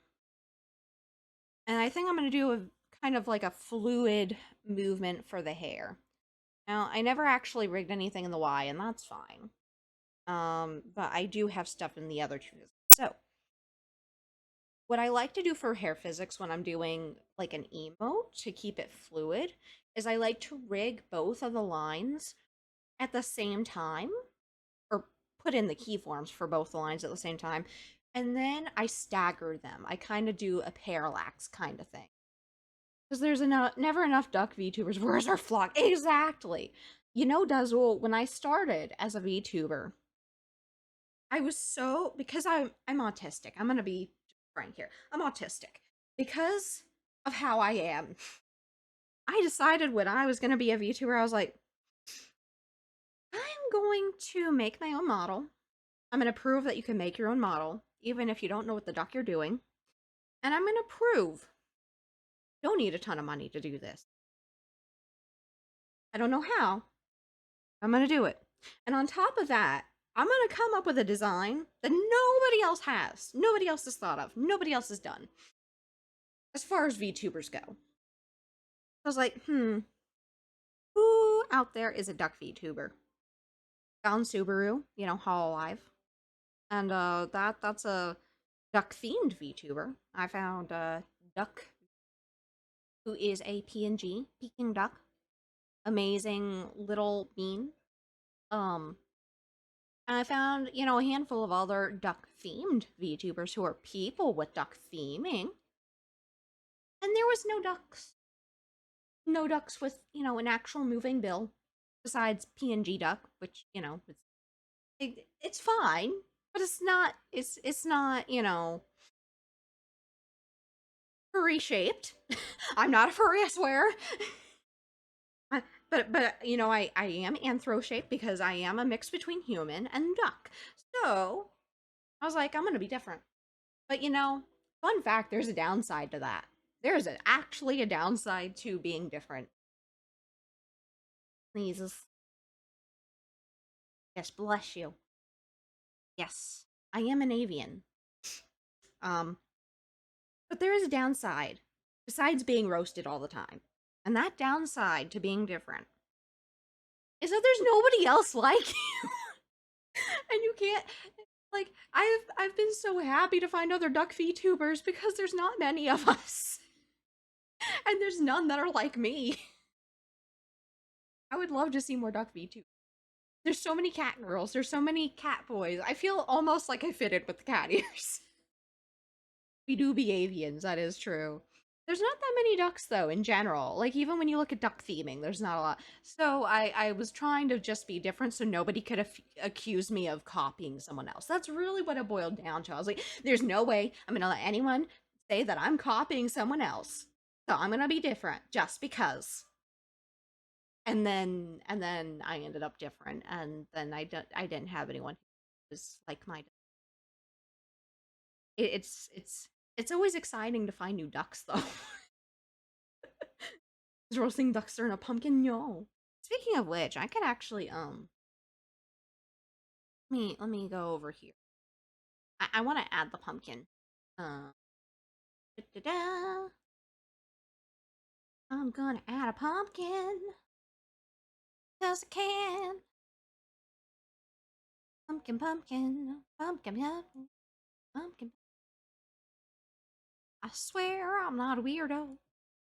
and I think I'm gonna do a kind of like a fluid movement for the hair. Now, I never actually rigged anything in the Y, and that's fine. But I do have stuff in the other two. So, what I like to do for hair physics when I'm doing like an emote to keep it fluid is I like to rig both of the lines at the same time, or put in the keyforms for both the lines at the same time, and then I stagger them. I kind of do a parallax kind of thing. Because there's never enough duck VTubers. Where's our flock? Exactly. You know, Duzzle, when I started as a VTuber, I was so, because I'm autistic. I'm gonna be frank here. I'm autistic. Because of how I am, I decided when I was gonna be a VTuber, I was like, I'm going to make my own model. I'm gonna prove that you can make your own model, even if you don't know what the duck you're doing. And I'm gonna prove you don't need a ton of money to do this. I don't know how. I'm gonna do it. And on top of that, I'm gonna come up with a design that nobody else has. Nobody else has thought of. Nobody else has done. As far as VTubers go. I was like, who out there is a duck VTuber? Found Subaru, Hololive. And that's a duck themed VTuber. I found Duck, who is a PNG, Peking duck. Amazing little bean. Um And I found, a handful of other duck themed VTubers who are people with duck theming. And there was no ducks. No ducks with, an actual moving bill. Besides PNG duck, which, it's fine. But it's not, furry shaped. I'm not a furry, I swear. But I am anthro shaped because I am a mix between human and duck. So I was like, I'm gonna be different. But fun fact, there's a downside to that. There's actually a downside to being different. Please. Yes, bless you. Yes, I am an avian. Um, but there is a downside, besides being roasted all the time. And that downside to being different is that there's nobody else like you. And you can't, like, I've been so happy to find other duck VTubers because there's not many of us. And there's none that are like me. I would love to see more duck VTubers. There's so many cat girls. There's so many cat boys. I feel almost like I fitted with the cat ears. We do be avians, that is true. There's not that many ducks though in general. Like even when you look at duck theming, there's not a lot. So I was trying to just be different so nobody could accuse me of copying someone else. That's really what it boiled down to. I was like, there's no way I'm gonna let anyone say that I'm copying someone else. So I'm gonna be different just because. And then I ended up different, and then I didn't have anyone who was like minded. It's always exciting to find new ducks though. Is roasting ducks are in a pumpkin? No. Speaking of which, I could actually let me go over here. I want to add the pumpkin. Uh, da-da-da. I'm gonna add a pumpkin because I can. Pumpkin, pumpkin, pumpkin, pumpkin, pumpkin. I swear I'm not a weirdo,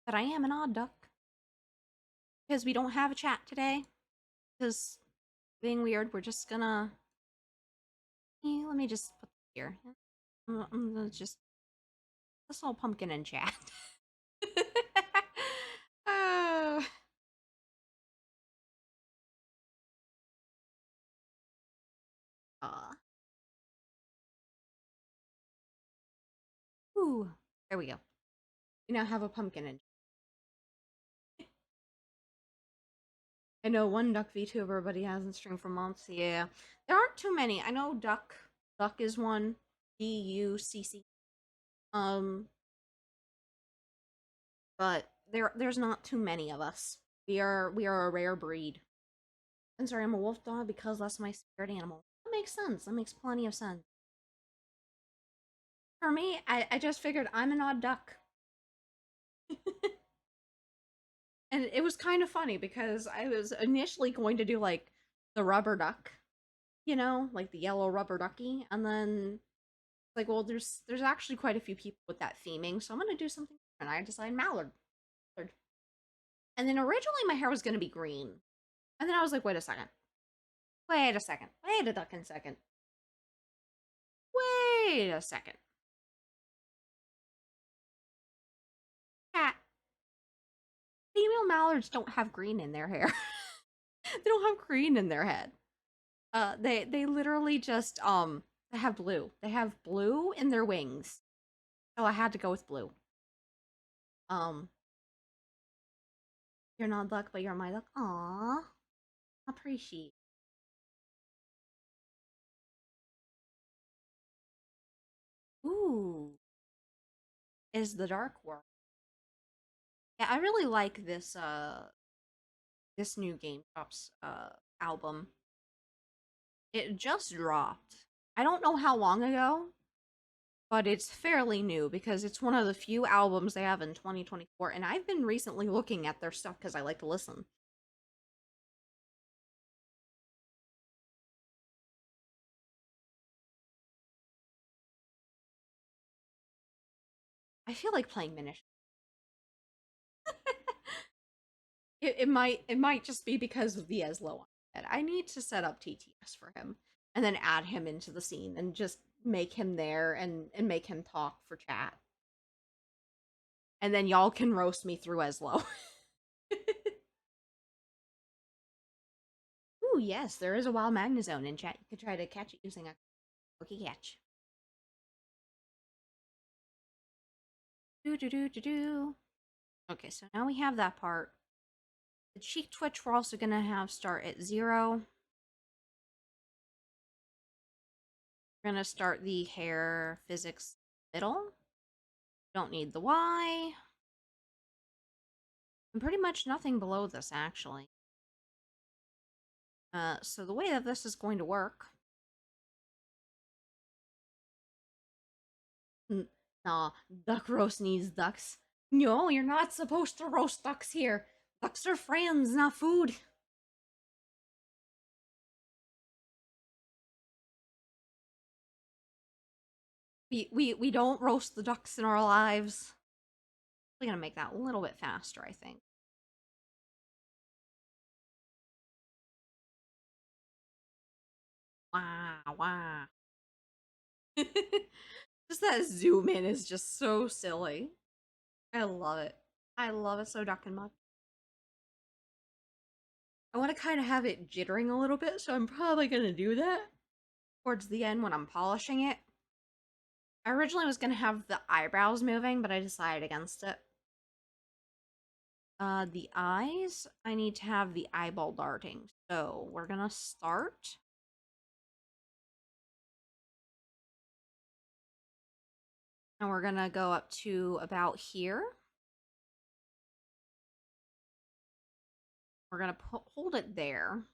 but I am an odd duck because we don't have a chat today. Because being weird, we're just gonna. Let me just put this here. I'm gonna just this little pumpkin in chat. uh, uh, ooh, there we go. We now have a pumpkin in. I know one duck VTuber, everybody hasn't streamed for months. Yeah, there aren't too many. I know duck is one. DUCC. Um, but there's not too many of us. We are a rare breed. I'm sorry, I'm a wolf dog because that's my spirit animal. That makes sense. That makes plenty of sense. For me, I just figured I'm an odd duck. And it was kind of funny because I was initially going to do like the rubber duck, like the yellow rubber ducky, and then like, well, there's actually quite a few people with that theming, so I'm gonna do something different. I decided mallard. And then originally my hair was gonna be green, and then I was like, wait a second, wait a second, wait a ducking second, wait a second. Cat, female mallards don't have green in their hair. They don't have green in their head. They literally just they have blue. They have blue in their wings. So I had to go with blue. Um, you're not duck, but you're my duck. Aww, appreciate. Ooh, is the dark world. Yeah, I really like this new Game Drops album. It just dropped. I don't know how long ago, but it's fairly new because it's one of the few albums they have in 2024, and I've been recently looking at their stuff because I like to listen. I feel like playing Minish. It might just be because of the Eslo. I need to set up TTS for him and then add him into the scene and just make him there and make him talk for chat. And then y'all can roast me through Eslo. Ooh, yes, there is a wild Magnezone in chat. You could try to catch it using a cookie catch. Do do do do do. Okay, so now we have that part. The cheek twitch we're also gonna have start at 0. We're gonna start the hair physics middle. Don't need the Y. And pretty much nothing below this, actually. So the way that this is going to work... Nah, duck roast needs ducks. No, you're not supposed to roast ducks here. Ducks are friends, not food. We don't roast the ducks in our lives. We're gonna make that a little bit faster, I think. Wow, wow. Just that zoom in is just so silly. I love it. I love it so ducking much. I want to kind of have it jittering a little bit, so I'm probably going to do that towards the end when I'm polishing it. I originally was going to have the eyebrows moving, but I decided against it. The eyes, I need to have the eyeball darting. So we're going to start. And we're gonna go up to about here. We're gonna hold it there.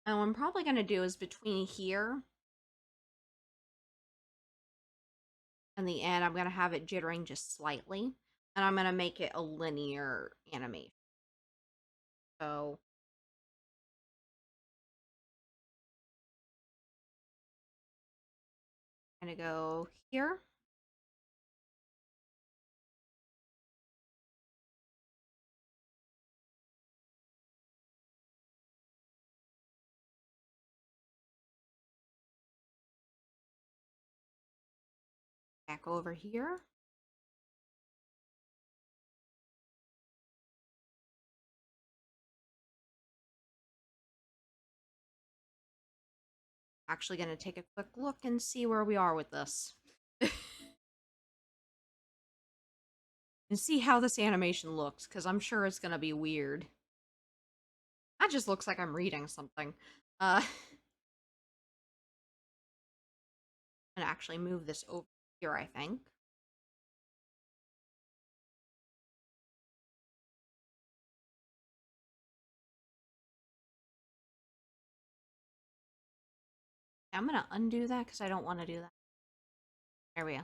And what I'm probably gonna do is between here and the end, I'm gonna have it jittering just slightly. And I'm gonna make it a linear animation. So I'm gonna go here. Back over here. Actually gonna take a quick look and see where we are with this. And see how this animation looks, because I'm sure it's gonna be weird. That just looks like I'm reading something. And actually move this over here, I think. I'm gonna undo that because I don't want to do that. There we go.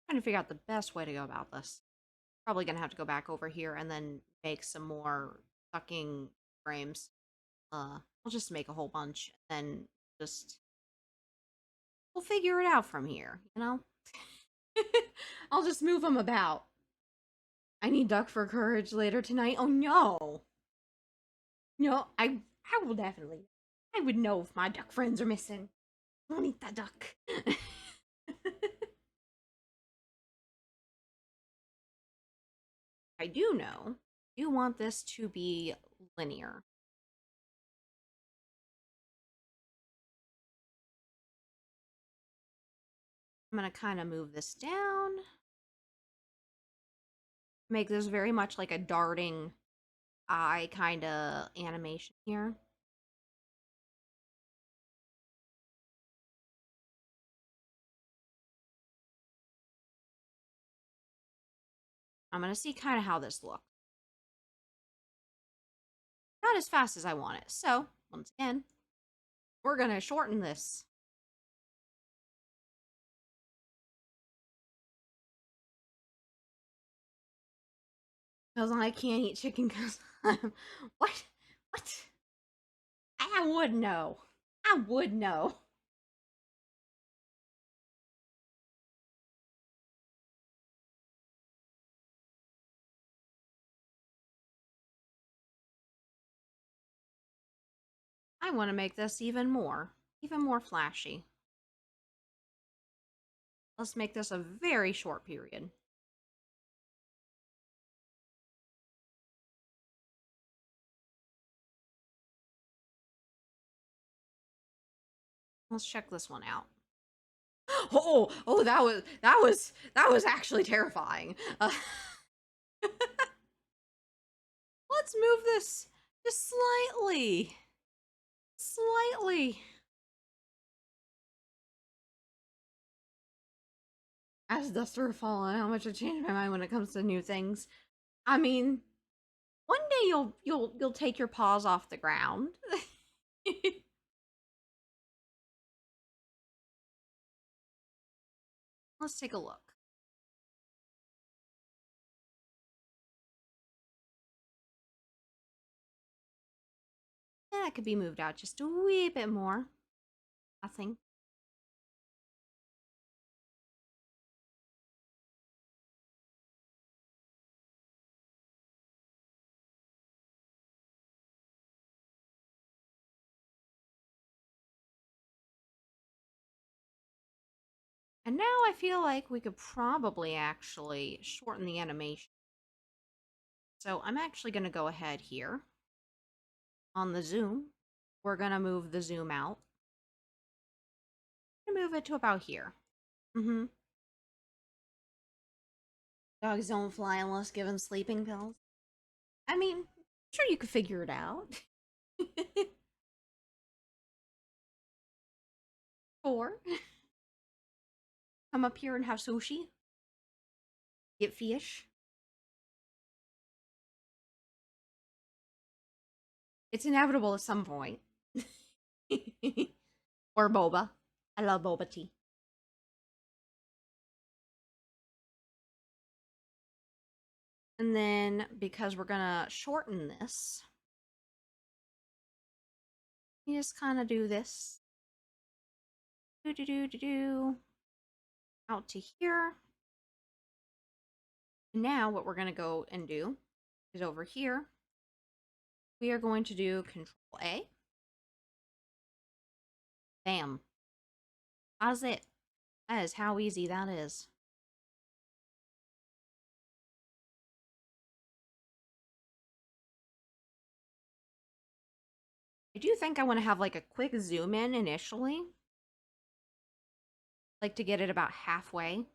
Trying to figure out the best way to go about this. Probably gonna have to go back over here and then make some more sucking frames. I'll just make a whole bunch and just we'll figure it out from here, you know? I'll just move them about. I need duck for courage later tonight. Oh no. No, I will definitely. I would know if my duck friends are missing. I'll eat that duck. I do know you want this to be linear. I'm gonna kind of move this down. Make this very much like a darting eye kind of animation here. I'm gonna see kind of how this looks. Not as fast as I want it. So, once again, we're gonna shorten this. Because I can't eat chicken because I'm... What? What? I would know. I would know. I want to make this even more flashy. Let's make this a very short period. Let's check this one out. Oh, that was actually terrifying. Let's move this just slightly. Slightly. As dust are falling, how much I changed my mind when it comes to new things. I mean, one day you'll take your paws off the ground. Let's take a look. Yeah, that could be moved out just a wee bit more. Nothing. And now I feel like we could probably actually shorten the animation. So I'm actually going to go ahead here on the zoom. We're going to move the zoom out. move it to about here. Mm-hmm. Dogs don't fly unless given sleeping pills. I mean, sure you could figure it out. Or come up here and have sushi. Get fish. It's inevitable at some point. Or boba. I love boba tea. And then because we're gonna shorten this, you just kind of do this. Do do do do do. Out to here. And now what we're gonna go and do is over here. We are going to do Control A. Bam. How's it? That is how easy that is. I do think I want to have like a quick zoom in initially. Like to get it about halfway.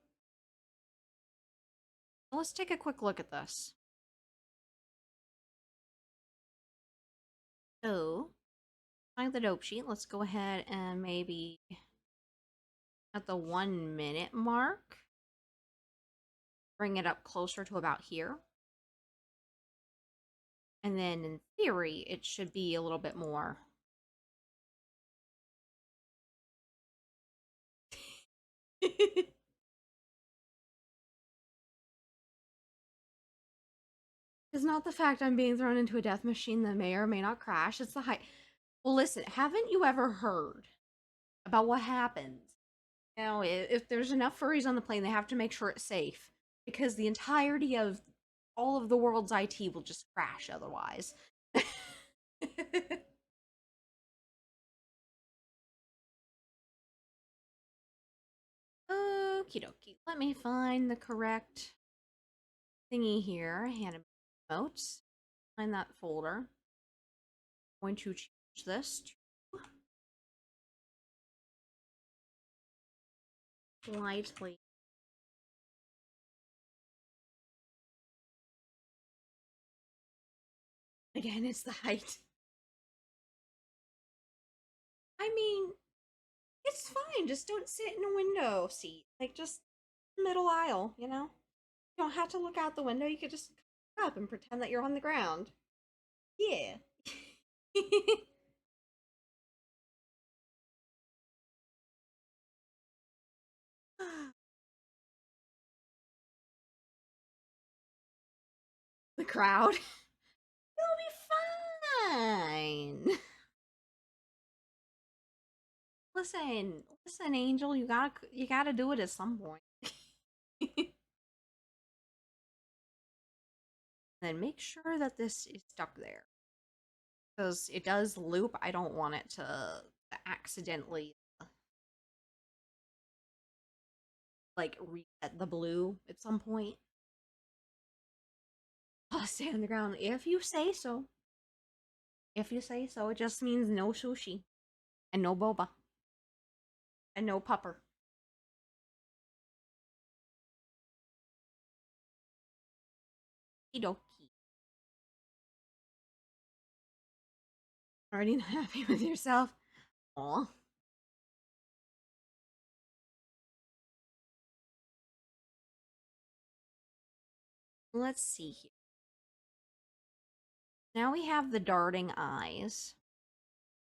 So let's take a quick look at this. So, find the dope sheet. Let's go ahead and maybe at the 1 minute mark, bring it up closer to about here. And then in theory, it should be a little bit more. It's not the fact I'm being thrown into a death machine that may or may not crash. It's the height. Well, listen, haven't you ever heard about what happens? You know, if there's enough furries on the plane, they have to make sure it's safe because the entirety of all of the world's IT will just crash otherwise. Okie dokie. Let me find the correct thingy here. Emotes. Find that folder. I'm going to change this to slightly. Again, it's the height. I mean, it's fine. Just don't sit in a window seat. Like, just middle aisle, you know? You don't have to look out the window. You could just come up and pretend that you're on the ground. Yeah. The crowd. It'll be fine. Listen, Angel. You gotta do it at some point. Then make sure that this is stuck there because it does loop. I don't want it to accidentally like reset the blue at some point. I'll stay on the ground if you say so. If you say so, it just means no sushi and no boba and no pupper. Okie Already not happy with yourself? Aw. Let's see here. Now we have the darting eyes.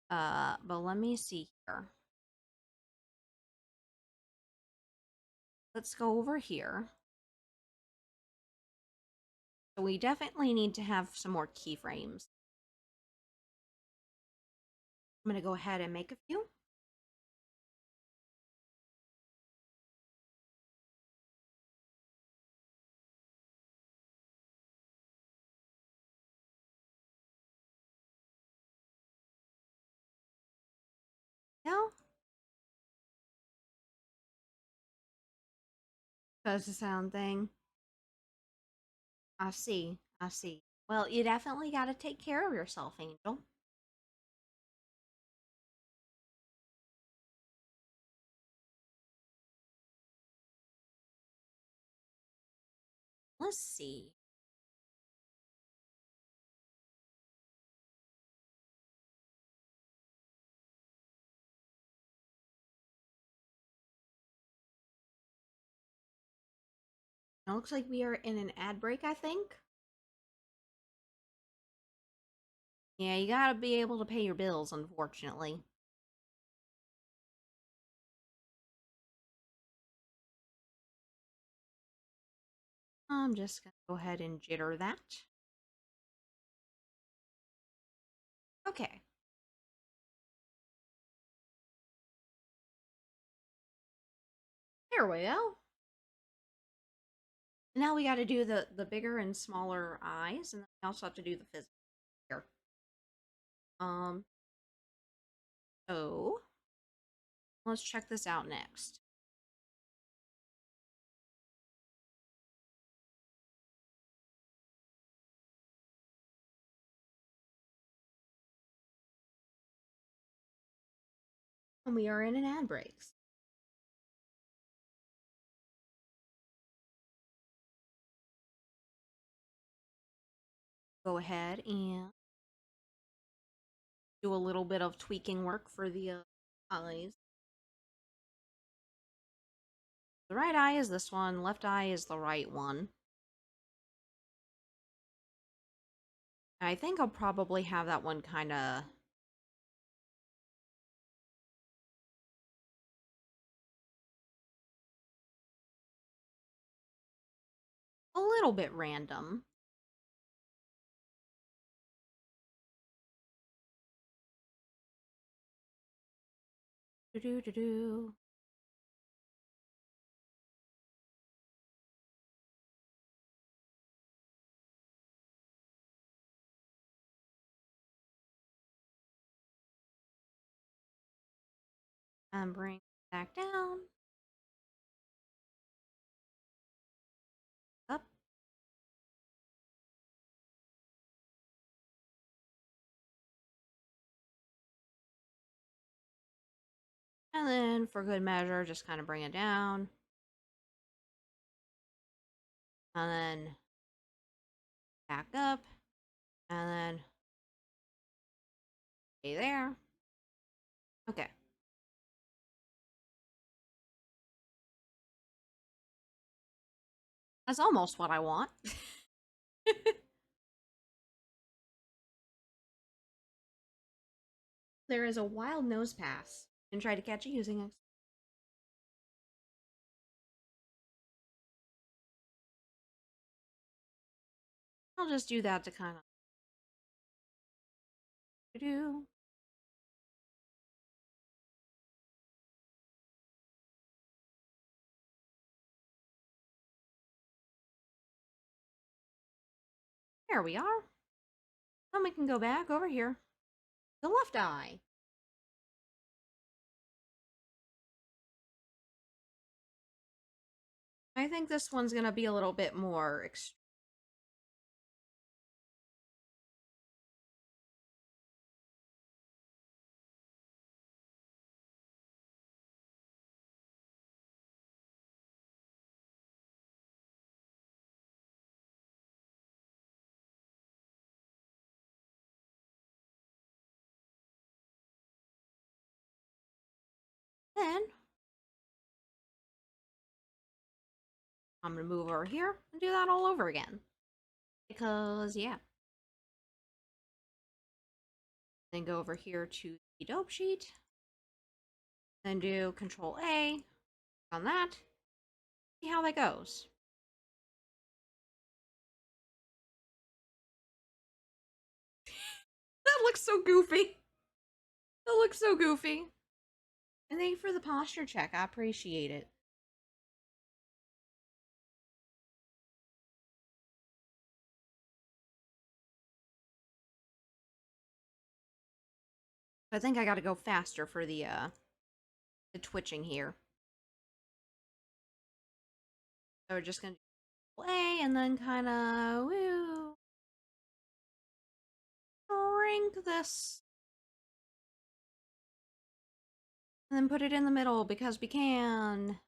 But let me see here. Let's go over here. So we definitely need to have some more keyframes. I'm going to go ahead and make a few. No? That's the sound thing. I see. I see. Well, you definitely got to take care of yourself, Angel. Let's see. It looks like we are in an ad break, I think. Yeah, you gotta be able to pay your bills, unfortunately. I'm just gonna go ahead and jitter that. Okay. There we go. Now we gotta do the bigger and smaller eyes, and then we also have to do the physical here. Um, so let's check this out next. And we are in an ad breaks. Go ahead and do a little bit of tweaking work for the eyes. The right eye is this one, left eye is the right one. I think I'll probably have that one kind of a little bit random. Do do do do. And bring it back down. Up. And then for good measure, just kind of bring it down. And then back up. And then stay there. Okay. That's almost what I want. There is a wild nose pass. And try to catch it using it. I'll just do that to kind of do. There we are. Then we can go back over here. The left eye. I think this one's gonna be a little bit more then I'm gonna move over here and do that all over again. Because yeah. Then go over here to the dope sheet. Then do Control A on that. See how that goes. That looks so goofy. That looks so goofy. And thank you for the posture check. I appreciate it. I think I gotta go faster for the twitching here. So we're just gonna play and then kind of shrink this, and then put it in the middle because we can.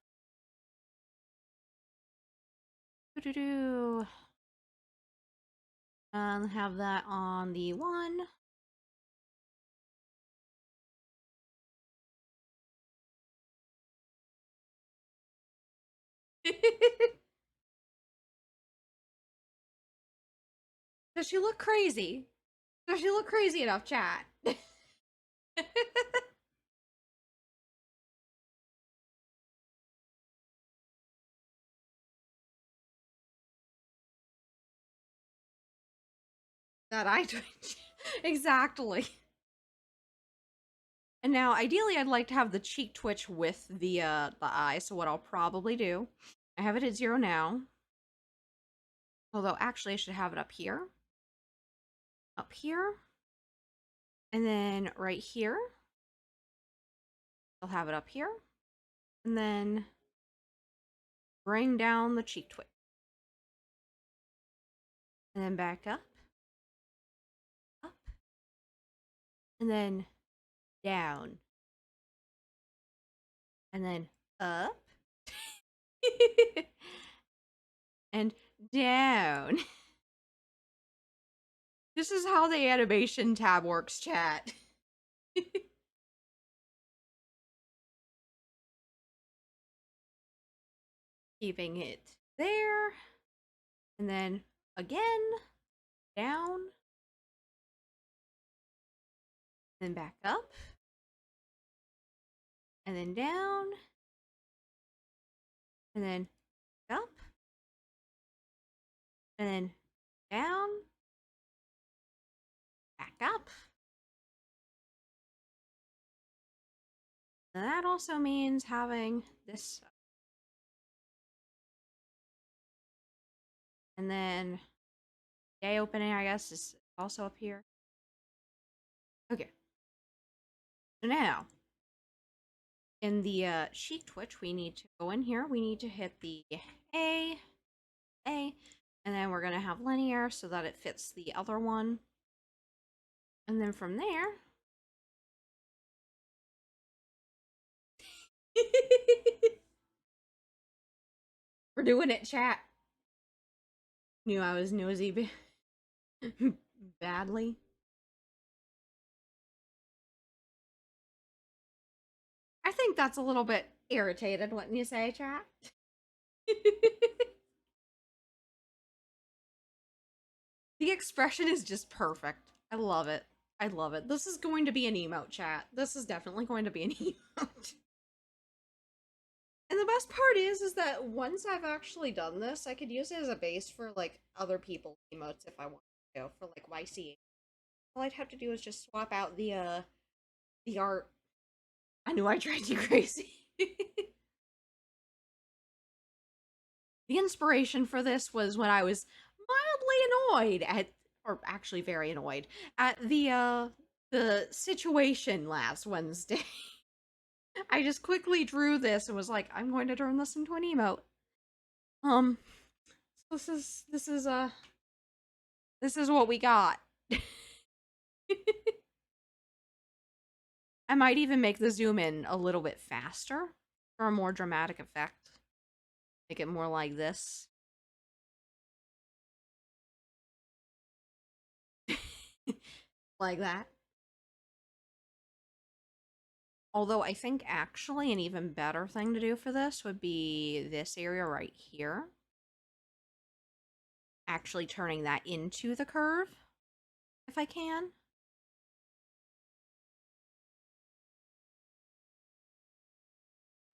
Do-do-do. And have that on the 1. Does she look crazy? Does she look crazy enough, chat? That eye twitch. Exactly. And now, ideally, I'd like to have the cheek twitch with the eye, so what I'll probably do, I have it at 0 now. Although, actually, I should have it up here. Up here. And then right here. I'll have it up here. And then bring down the cheek twitch. And then back up. Up. And then down. And then up. And down. This is how the animation tab works, chat. Keeping it there. And then again, down. Then back up. And then down. And then up. And then down. Back up. And that also means having this. And then day opening, I guess, is also up here. Okay. So now, in the cheek twitch, we need to go in here. We need to hit the A, and then we're going to have linear so that it fits the other one. And then from there, we're doing it, chat. Knew I was nosy badly. I think that's a little bit irritated, wouldn't you say, chat? The expression is just perfect. I love it. I love it. This is going to be an emote, chat. This is definitely going to be an emote. And the best part is that once I've actually done this, I could use it as a base for like other people's emotes if I want to, for like YC. All I'd have to do is just swap out the art. I knew I tried you crazy. The inspiration for this was when I was mildly annoyed at, or actually very annoyed at the situation last Wednesday. I just quickly drew this and was like, I'm going to turn this into an emote. This is what we got. I might even make the zoom in a little bit faster for a more dramatic effect. Make it more like this. Like that. Although I think actually an even better thing to do for this would be this area right here. Actually turning that into the curve, if I can.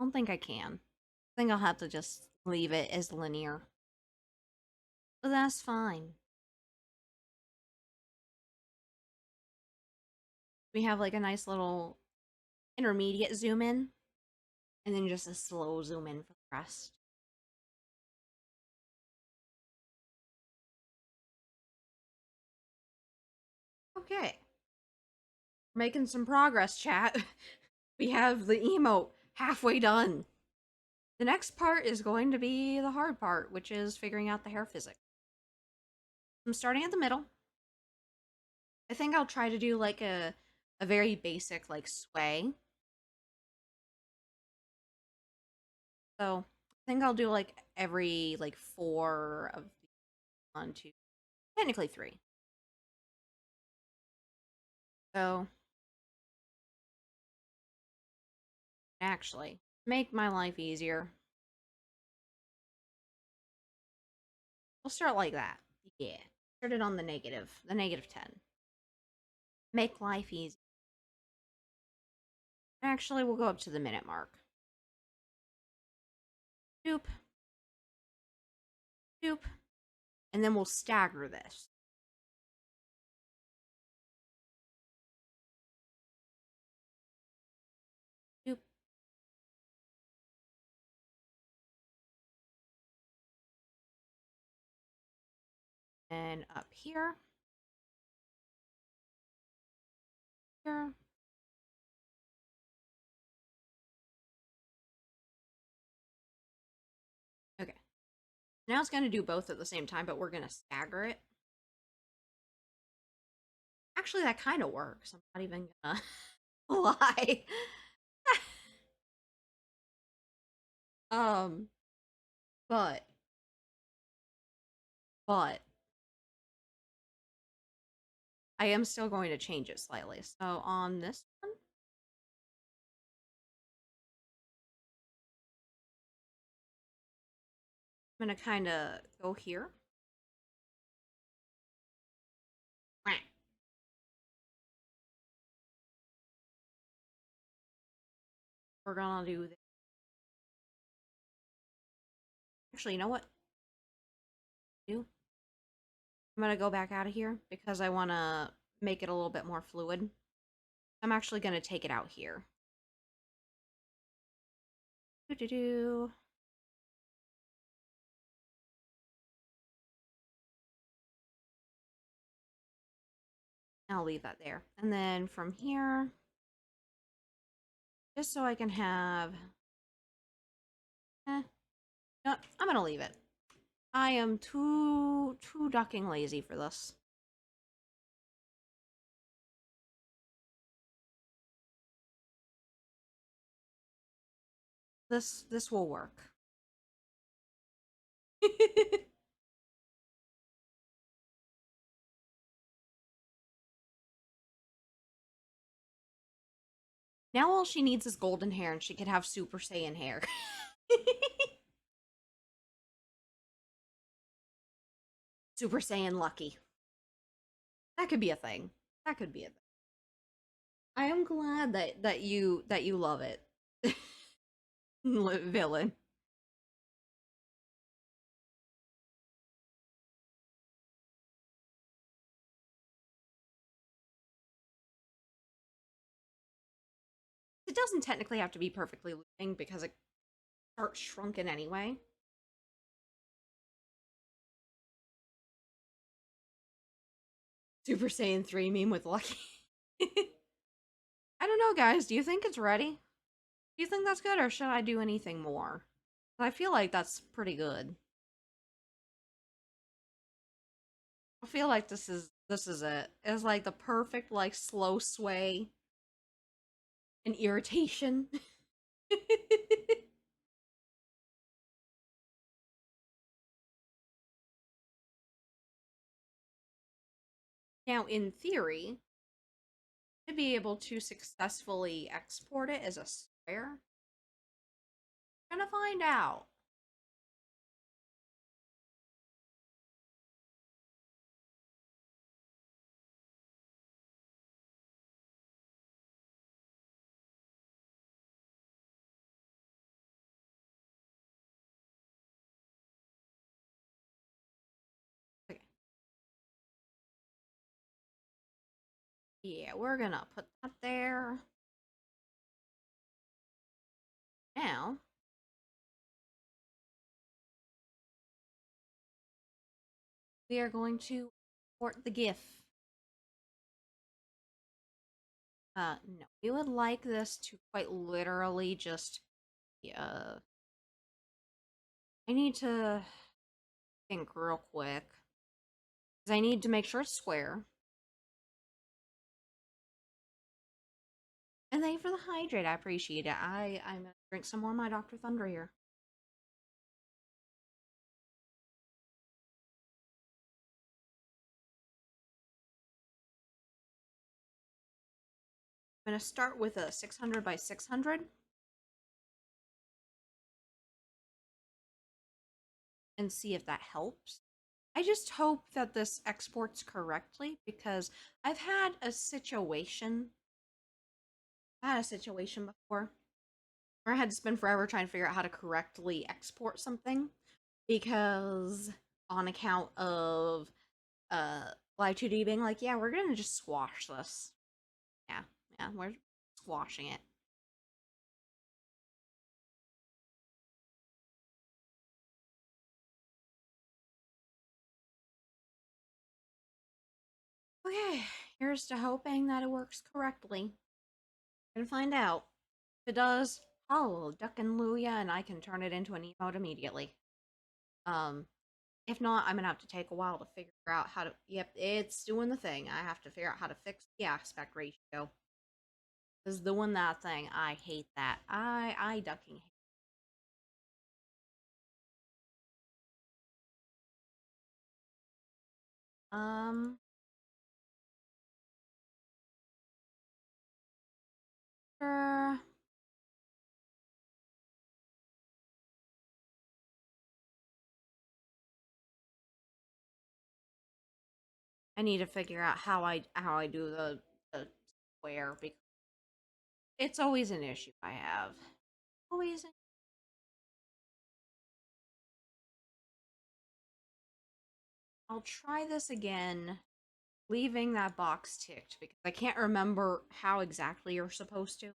I don't think I can. I think I'll have to just leave it as linear. But that's fine. We have like a nice little intermediate zoom in, and then just a slow zoom in for the rest. Okay. Making some progress, chat. We have the emote halfway done. The next part is going to be the hard part, which is figuring out the hair physics. I'm starting at the middle. I think I'll try to do like a very basic like sway. So I think I'll do like every like 4 of the 1, 2, technically 3. So actually, make my life easier. We'll start like that. Yeah. Start it on the -10. Make life easy. Actually, we'll go up to the minute mark. Doop. Doop. And then we'll stagger this. Doop. And up here. Here. Okay. Now it's going to do both at the same time, but we're going to stagger it. Actually, that kind of works. I'm not even going to lie. um, but, but, I am still going to change it slightly. So on this one, I'm going to kind of go here. We're going to do this. Actually, you know what? I'm going to go back out of here because I want to make it a little bit more fluid. I'm actually going to take it out here. Do-do-do. I'll leave that there. And then from here, just so I can have... no, I'm going to leave it. I am too ducking lazy for this. This will work. Now all she needs is golden hair and she can have Super Saiyan hair. Super Saiyan Lucky. That could be a thing. That could be a thing. I am glad that you love it. Villain. It doesn't technically have to be perfectly looping because it starts shrunken anyway. Super Saiyan 3 meme with Lucky. I don't know, guys. Do you think it's ready? Do you think that's good, or should I do anything more? I feel like that's pretty good. I feel like this is it. It's like the perfect like slow sway and irritation. Now, in theory, to be able to successfully export it as a square, we're gonna find out. Okay. Yeah, we're gonna put that there. Now, we are going to import the GIF. No, we would like this to quite literally just, I need to think real quick. Because I need to make sure it's square. And thank you for the hydrate. I appreciate it. I'm gonna drink some more of my Dr. Thunder here. I'm going to start with a 600 by 600 and see if that helps. I just hope that this exports correctly because I've had a situation. I had a situation before where I had to spend forever trying to figure out how to correctly export something because on account of uh Live2D being like, yeah, we're gonna just squash this. Yeah, yeah, we're squashing it. Okay, here's to hoping that it works correctly. Gonna find out. If it does, I'll duck and Luya and I can turn it into an emote immediately. Um, if not, I'm gonna have to take a while to figure out how to. Yep, it's doing the thing. I have to figure out how to fix the aspect ratio. Is doing that thing. I hate that. I ducking. Um, sure. I need to figure out how I do the square because it's always an issue I have. Always. I'll try this again, leaving that box ticked because I can't remember how exactly you're supposed to.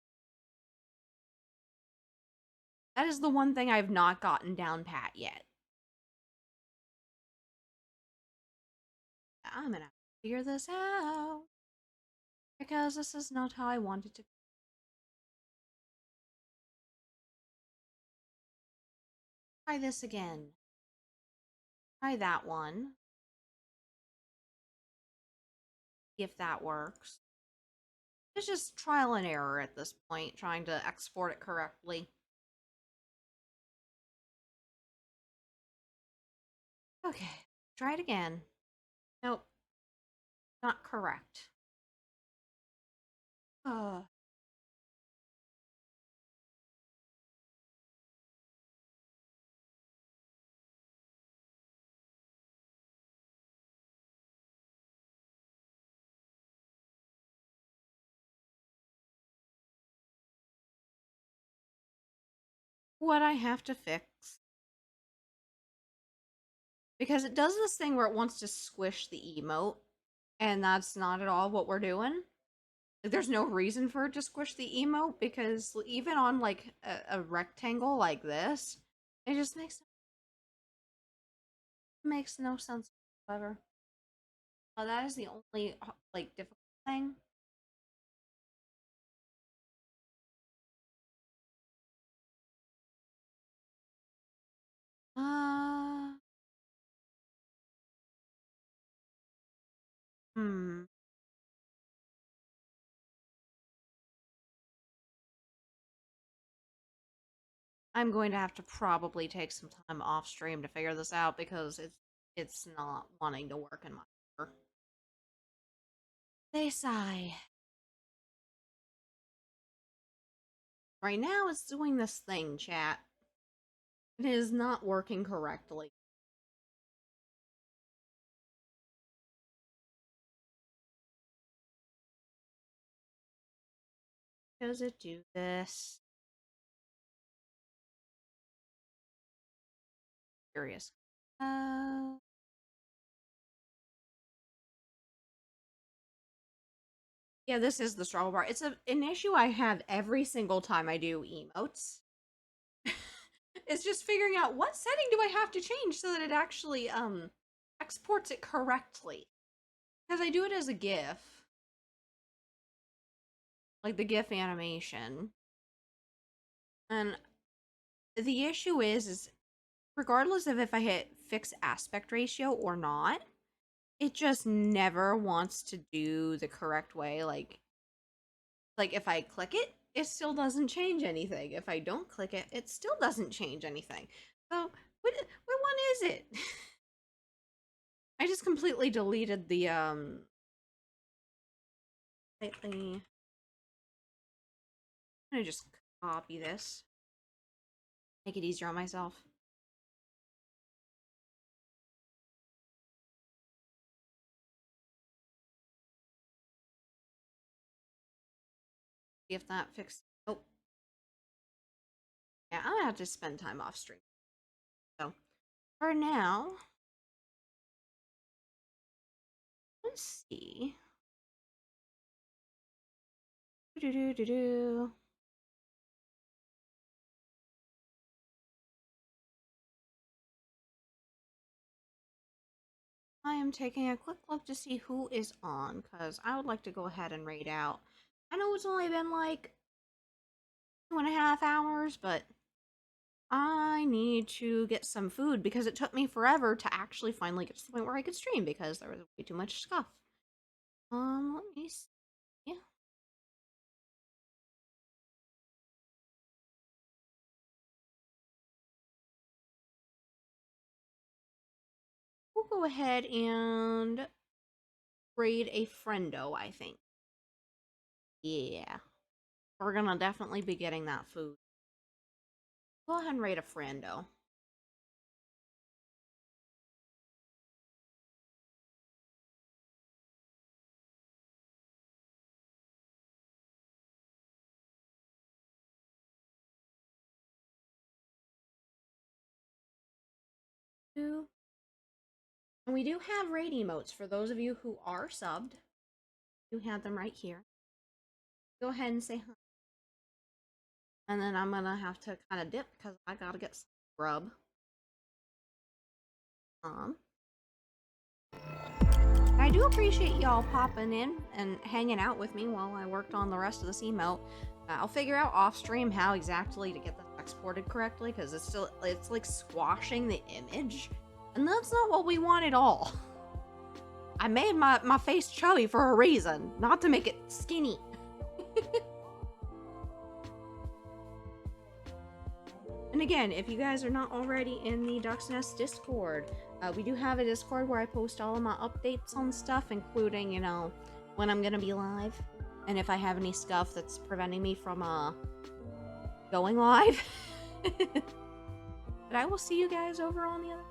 That is the one thing I've not gotten down pat yet. I'm gonna figure this out because this is not how I wanted to. Try this again. Try that one. See if that works. It's just trial and error at this point, trying to export it correctly. Okay, try it again. Nope, not correct. Uh, what I have to fix. Because it does this thing where it wants to squish the emote, and that's not at all what we're doing. Like, there's no reason for it to squish the emote because even on like a rectangle like this, it just makes no sense whatsoever. That is the only like difficult thing. Uh, hmm. I'm going to have to probably take some time off stream to figure this out because it's not wanting to work in my favor. They sigh. Right now it's doing this thing, chat. It is not working correctly. Does it do this? Curious. Uh, yeah, this is the struggle bar. It's an issue I have every single time I do emotes. It's just figuring out what setting do I have to change so that it actually exports it correctly. Because I do it as a GIF, like the GIF animation. And the issue is regardless of if I hit fix aspect ratio or not, it just never wants to do the correct way. Like if I click it, it still doesn't change anything. If I don't click it, it still doesn't change anything. So what one is it? I just completely deleted the slightly gonna just copy this. Make it easier on myself. See if that fixed. Oh. Yeah, I'm gonna have to spend time off stream. So, for now, let's see. Do-do-do-do-do. I am taking a quick look to see who is on, because I would like to go ahead and raid out. I know it's only been like 2.5 hours, but I need to get some food because it took me forever to actually finally get to the point where I could stream because there was way too much stuff. Let me see. We'll go ahead and raid a friendo, I think. Yeah. We're gonna definitely be getting that food. Go ahead and raid a friendo. And we do have raid emotes for those of you who are subbed. You have them right here. Go ahead and say hi. And then I'm gonna have to kind of dip because I gotta get some grub. I do appreciate y'all popping in and hanging out with me while I worked on the rest of this emote. I'll figure out off stream how exactly to get this exported correctly because it's like squashing the image, and that's not what we want at all. I made my face chubby for a reason, not to make it skinny. And again, if you guys are not already in the Duck's Nest Discord, we do have a Discord where I post all of my updates on stuff, including, you know, when I'm gonna be live, and if I have any stuff that's preventing me from, going live. But I will see you guys over on the other